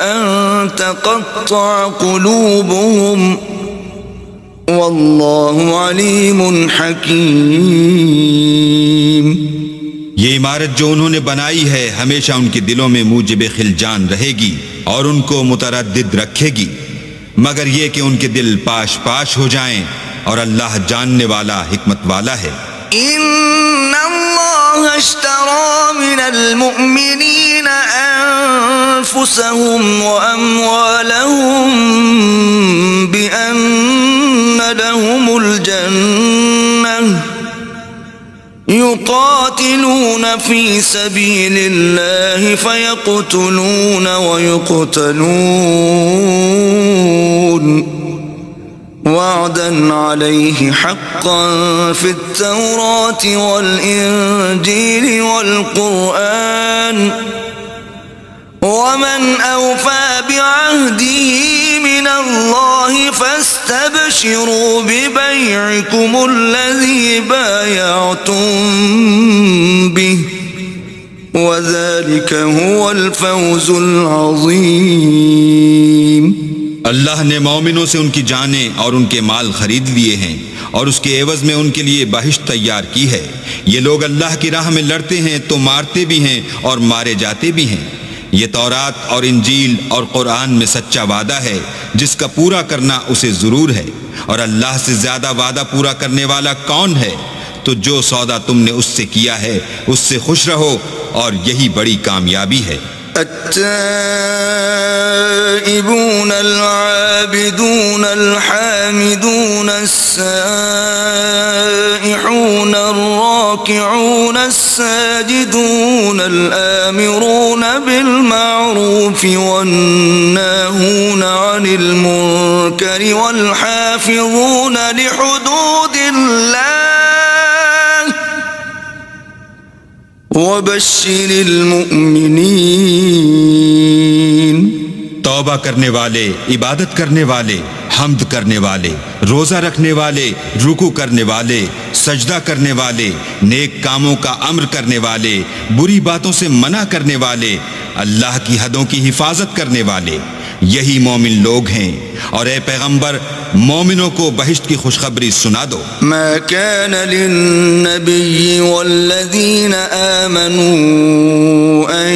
أن تقطع قلوبهم والله عليم حكيم۔ یہ عمارت جو انہوں نے بنائی ہے ہمیشہ ان کے دلوں میں موجب خلجان رہے گی اور ان کو متردد رکھے گی، مگر یہ کہ ان کے دل پاش پاش ہو جائیں، اور اللہ جاننے والا حکمت والا ہے۔ ان اللہ اشترى من المؤمنین انفسهم واموالهم بان لهم الجنة يقاتلون في سبيل الله فيقتلون ويقتلون وعدا عليه حقا في التوراة والإنجيل والقرآن ومن أوفى بعهده من الله فاستبشروا ببيعكم الذي بايعتم به وذلك هو الفوز العظيم۔ اللہ نے مومنوں سے ان کی جانیں اور ان کے مال خرید لیے ہیں اور اس کے عوض میں ان کے لیے بہشت تیار کی ہے۔ یہ لوگ اللہ کی راہ میں لڑتے ہیں تو مارتے بھی ہیں اور مارے جاتے بھی ہیں۔ یہ تورات اور انجیل اور قرآن میں سچا وعدہ ہے جس کا پورا کرنا اسے ضرور ہے، اور اللہ سے زیادہ وعدہ پورا کرنے والا کون ہے؟ تو جو سودا تم نے اس سے کیا ہے اس سے خوش رہو، اور یہی بڑی کامیابی ہے۔ التائبون العابدون الحامدون السائحون الراكعون الساجدون الآمرون بالمعروف والناهون عن المنكر والحافظون لحدود الله وبشر المؤمنین۔ توبہ کرنے والے، عبادت کرنے والے، حمد کرنے والے، روزہ رکھنے والے، رکوع کرنے والے، سجدہ کرنے والے، نیک کاموں کا امر کرنے والے، بری باتوں سے منع کرنے والے، اللہ کی حدوں کی حفاظت کرنے والے، یہی مومن لوگ ہیں۔ اور اے پیغمبر مومنوں کو بہشت کی خوشخبری سنا دو۔ ما كان للنبي والذين آمنوا أن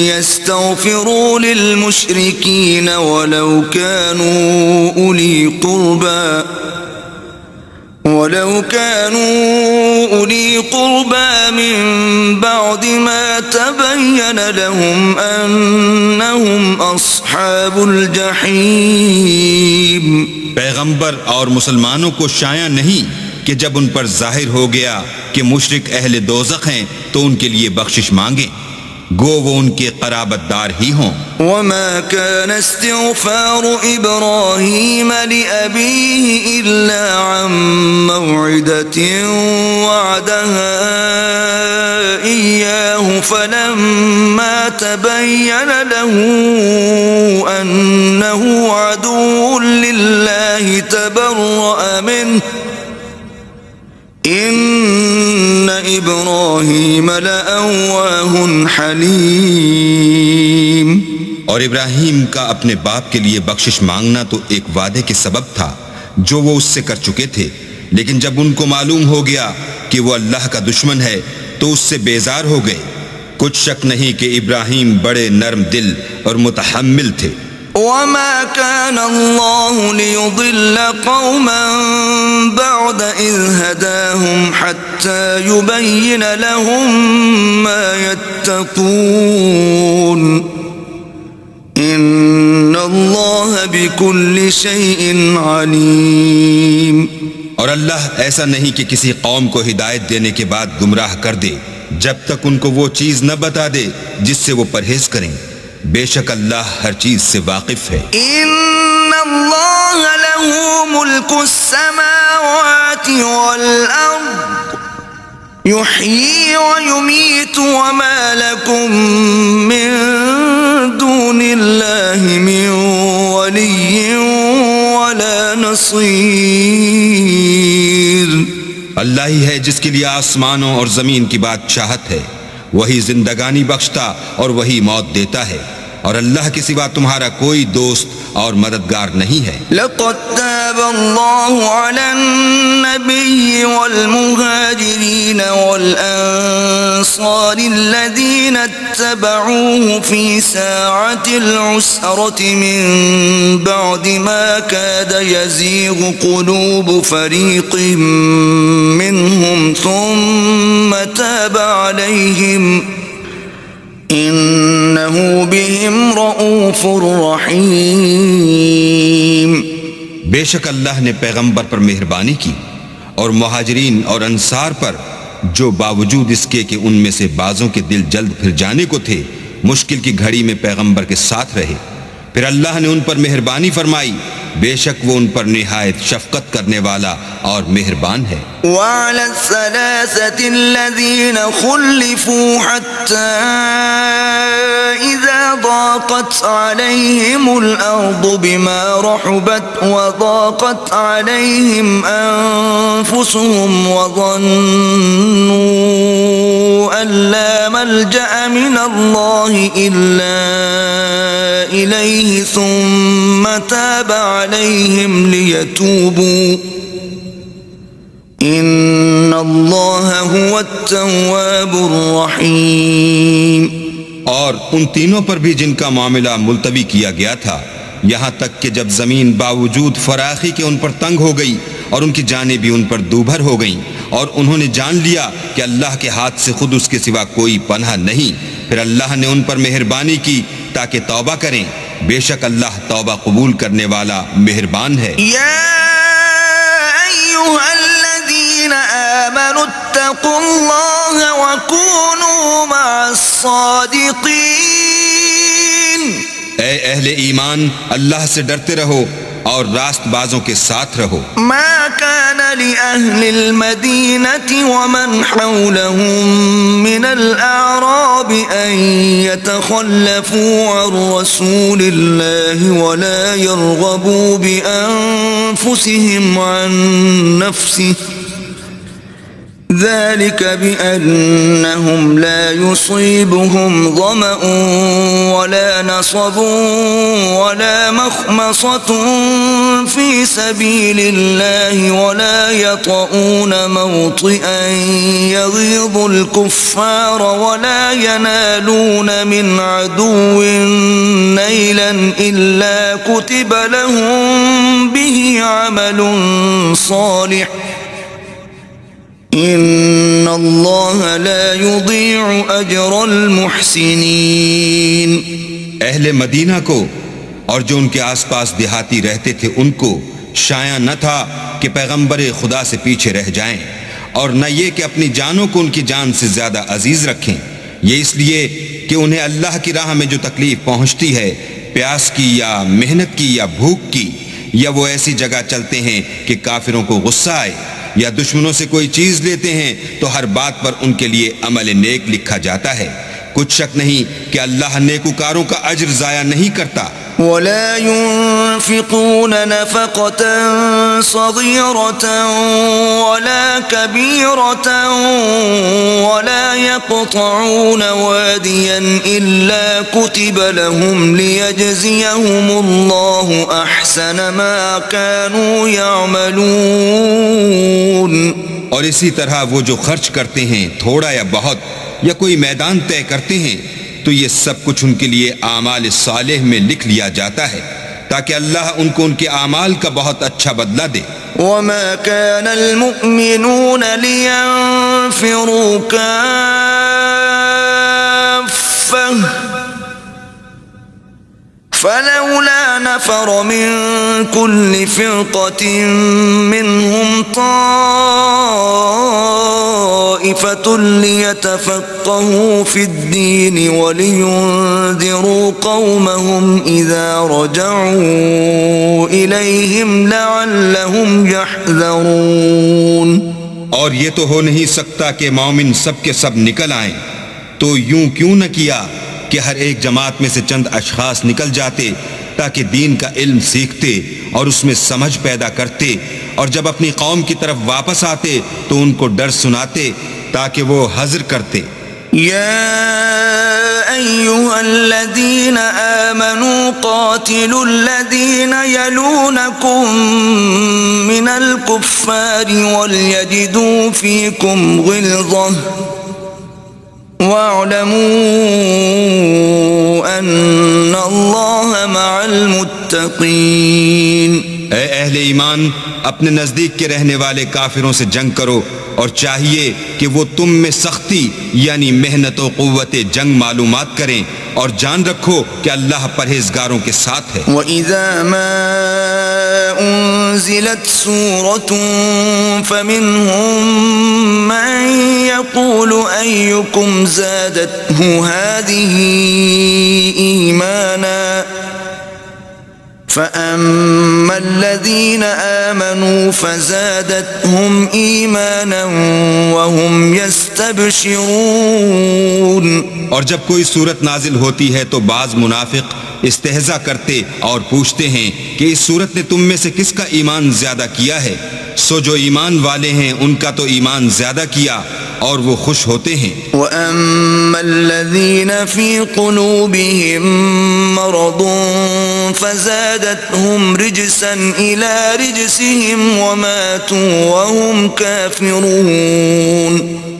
يستغفروا للمشركين ولو كانوا أولي قربى من بعد ما تبين لهم أنهم أصحاب الجحيم۔ پیغمبر اور مسلمانوں کو شایع نہیں کہ جب ان پر ظاہر ہو گیا کہ مشرک اہل دوزخ ہیں تو ان کے لیے بخشش مانگیں، گو وہ ان کے قرابت دار ہی ہوں۔ وما كان استغفار إبراهيم لأبيه إلا عن موعدة وعدها إياه فلما تبين له أنه عدو لله تبرأ منه إن إبراهيم لأواه حليم۔ اور ابراہیم کا اپنے باپ کے لیے بخشش مانگنا تو ایک وعدے کے سبب تھا جو وہ اس سے کر چکے تھے، لیکن جب ان کو معلوم ہو گیا کہ وہ اللہ کا دشمن ہے تو اس سے بیزار ہو گئے۔ کچھ شک نہیں کہ ابراہیم بڑے نرم دل اور متحمل تھے۔ وما كان الله ليضل قوما بعد إذ هداهم حتى يبين لهم ما يتقون إن الله بكل شيء عليم۔ اور اللہ ایسا نہیں کہ کسی قوم کو ہدایت دینے کے بعد گمراہ کر دے جب تک ان کو وہ چیز نہ بتا دے جس سے وہ پرہیز کریں۔ بے شک اللہ ہر چیز سے واقف ہے۔ ان اللہ له ملک السماوات والارض يحيي ويميت وما لكم من دون الله من ولي ولا نصير۔ اللہ ہی ہے جس کے لیے آسمانوں اور زمین کی بادشاہت ہے، وہی زندگانی بخشتا اور وہی موت دیتا ہے، اور اللہ کے سوا تمہارا کوئی دوست اور مددگار نہیں ہے۔ لقد تاب الله على النبي والمهاجرين والأنصار الذين اتبعوه في ساعة العسرة من بعد ما كاد يزيغ قلوب فريق منهم ثم تاب عليهم إنه بهم رؤوف رحيم۔ بے شک اللہ نے پیغمبر پر مہربانی کی اور مہاجرین اور انصار پر، جو باوجود اس کے کہ ان میں سے بعضوں کے دل جلد پھر جانے کو تھے مشکل کی گھڑی میں پیغمبر کے ساتھ رہے، پھر اللہ نے ان پر مہربانی فرمائی، بے شک وہ ان پر نہایت شفقت کرنے والا اور مہربان ہے۔ وعلى الثلاثة الذين خلفوا حتى إذا ضاقت عليهم الأرض بما رحبت وضاقت عليهم أنفسهم وظنوا أن لا ملجأ من الله إلا إليه ثم تاب عليهم ليتوبوا ان اللہ هو التواب الرحیم۔ اور ان تینوں پر بھی جن کا معاملہ ملتوی کیا گیا تھا، یہاں تک کہ جب زمین باوجود فراخی کے ان پر تنگ ہو گئی اور ان کی جانیں بھی ان پر دوبھر ہو گئیں، اور انہوں نے جان لیا کہ اللہ کے ہاتھ سے خود اس کے سوا کوئی پناہ نہیں، پھر اللہ نے ان پر مہربانی کی تاکہ توبہ کریں، بے شک اللہ توبہ قبول کرنے والا مہربان ہے۔ یا ایھا الذین آمنوا اتقوا اللہ وکونوا مع الصادقین۔ اے اہل ایمان، اللہ سے ڈرتے رہو اور راست بازوں کے ساتھ رہو۔ ما كان لأهل المدينة ومن حولهم من الأعراب أن يتخلفوا عن رسول الله ولا يرغبوا بأنفسهم عن نفسه ذلك بأنهم لا يصيبهم ظمأ ولا نصب ولا مخمصة في سبيل الله ولا يطؤون موطئا يغيظ الكفار ولا ينالون من عدو نيلا إلا كتب لهم به عمل صالح ان اللہ لا یضیع اجر المحسنین۔ اہل مدینہ کو اور جو ان کے آس پاس دیہاتی رہتے تھے ان کو شایع نہ تھا کہ پیغمبر خدا سے پیچھے رہ جائیں، اور نہ یہ کہ اپنی جانوں کو ان کی جان سے زیادہ عزیز رکھیں، یہ اس لیے کہ انہیں اللہ کی راہ میں جو تکلیف پہنچتی ہے، پیاس کی یا محنت کی یا بھوک کی، یا وہ ایسی جگہ چلتے ہیں کہ کافروں کو غصہ آئے، یا دشمنوں سے کوئی چیز لیتے ہیں، تو ہر بات پر ان کے لیے عمل نیک لکھا جاتا ہے۔ کچھ شک نہیں کہ اللہ نیکوکاروں کا اجر ضائع نہیں کرتا۔ ولا ينفقون نفقة صغيرة ولا كبيرة ولا يقطعون واديا إلا كتب لهم ليجزيهم الله أحسن ما كانوا يعملون۔ اور اسی طرح وہ جو خرچ کرتے ہیں، تھوڑا یا بہت، یا کوئی میدان طے کرتے ہیں، تو یہ سب کچھ ان کے لیے اعمال صالح میں لکھ لیا جاتا ہے تاکہ اللہ ان کو ان کے اعمال کا بہت اچھا بدلہ دے۔ وما كان المؤمنون لينفروا كافة فلولا نفر من كل فرقة منهم طائفة ليتفقهوا في الدين ولينذروا قومهم إذا رجعوا إليهم لعلهم يحذرون۔ اور یہ تو ہو نہیں سکتا کہ مومن سب کے سب نکل آئیں، تو یوں کیوں نہ کیا کہ ہر ایک جماعت میں سے چند اشخاص نکل جاتے تاکہ دین کا علم سیکھتے اور اس میں سمجھ پیدا کرتے، اور جب اپنی قوم کی طرف واپس آتے تو ان کو ڈر سناتے تاکہ وہ حذر کرتے۔ يا أيها الذين آمنوا قاتلوا الذين يلونكم من الكفار وليجدوا فيكم غلظة واعلموا ان اللہ مع المتقین۔ اے اہل ایمان، اپنے نزدیک کے رہنے والے کافروں سے جنگ کرو، اور چاہیے کہ وہ تم میں سختی یعنی محنت و قوت جنگ معلومات کریں، اور جان رکھو کہ اللہ پرہیزگاروں کے ساتھ ہے۔ وَإِذَا مَا أُنزِلَتْ سُورَةٌ فَمِنْهُمْ مَنْ يَقُولُ أَيُّكُمْ زَادَتْهُ هَذِهِ إِيمَانًا فَأَمَّا الَّذِينَ آمَنُوا فَزَادَتْهُمْ إِيمَانًا وَهُمْ يَسْتَبْشِرُونَ۔ اور جب کوئی صورت نازل ہوتی ہے تو بعض منافق استہزاء کرتے اور پوچھتے ہیں کہ اس صورت نے تم میں سے کس کا ایمان زیادہ کیا ہے؟ سو جو ایمان والے ہیں ان کا تو ایمان زیادہ کیا، اور وہ خوش ہوتے ہیں۔ وَأَمَّا الَّذِينَ فِي قُلُوبِهِم مَّرَضٌ فَزَادَتْهُمْ رِجْسًا إِلَى رِجْسِهِمْ وَمَاتُوا وَهُمْ كَافِرُونَ۔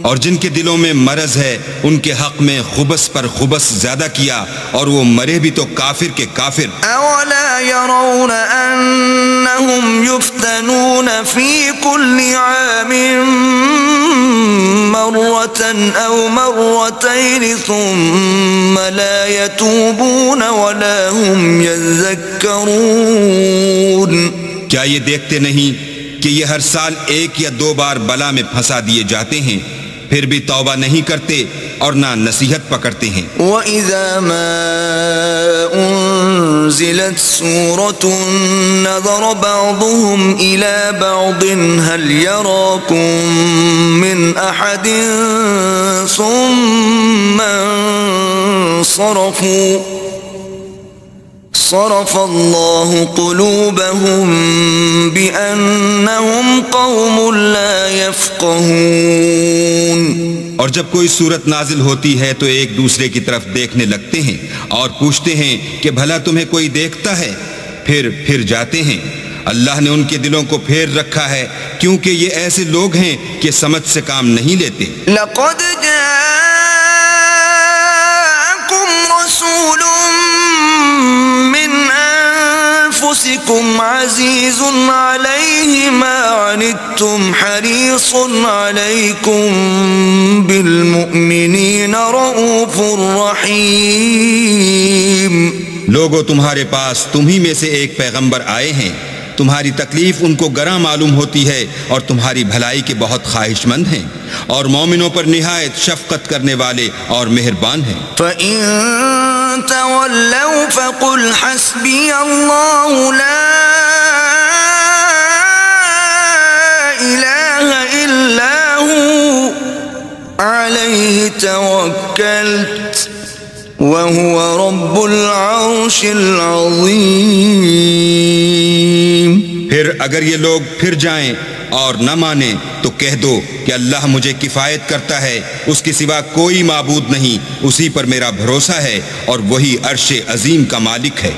اور جن کے دلوں میں مرض ہے ان کے حق میں خبث پر خبث زیادہ کیا، اور وہ مرے بھی تو کافر کے کافر۔ أَوَلَا يَرَوْنَ أَنَّهُمْ يُفْتَنُونَ فِي كُلِّ عَامٍ مرة أو مرتين ثم لا يتوبون ولا هم يذكرون۔ کیا یہ دیکھتے نہیں کہ یہ ہر سال ایک یا دو بار بلا میں پھنسا دیے جاتے ہیں، پھر بھی توبہ نہیں کرتے اور نہ نصیحت پکڑتے ہیں۔ وَإِذَا مَا أُنزِلَتْ سُورَةٌ نَظَرَ بَعْضُهُمْ إِلَى بَعْضٍ هَلْ يَرَاكُمْ مِنْ أَحَدٍ ثُمَّ انصَرَفُوا صرف اللہ قلوبهم بأنهم قوم لا يفقهون۔ اور جب کوئی صورت نازل ہوتی ہے تو ایک دوسرے کی طرف دیکھنے لگتے ہیں اور پوچھتے ہیں کہ بھلا تمہیں کوئی دیکھتا ہے؟ پھر جاتے ہیں۔ اللہ نے ان کے دلوں کو پھیر رکھا ہے کیونکہ یہ ایسے لوگ ہیں کہ سمجھ سے کام نہیں لیتے۔ لقد جاءكم رسول من أنفسكم عزيز عليه ما عنتم حريص عليكم بالمؤمنين رؤوف رحيم۔ لوگوں، تمہارے پاس تمہی میں سے ایک پیغمبر آئے ہیں تمہاری تکلیف ان کو گراں معلوم ہوتی ہے اور تمہاری بھلائی کے بہت خواہش مند ہیں، اور مومنوں پر نہایت شفقت کرنے والے اور مہربان ہیں۔ فَإِن تَوَلَّوْا فَقُلْ حَسْبِيَ اللَّهُ لَا إِلَهَ إِلَّا هُوَ عَلَيْهِ تَوَكَّلْتُ وَهُوَ رَبُّ الْعَرْشِ الْعَظِيمِ۔ پھر اگر یہ لوگ پھر جائیں اور نہ مانیں تو کہہ دو کہ اللہ مجھے کفایت کرتا ہے، اس کے سوا کوئی معبود نہیں، اسی پر میرا بھروسہ ہے اور وہی عرش عظیم کا مالک ہے۔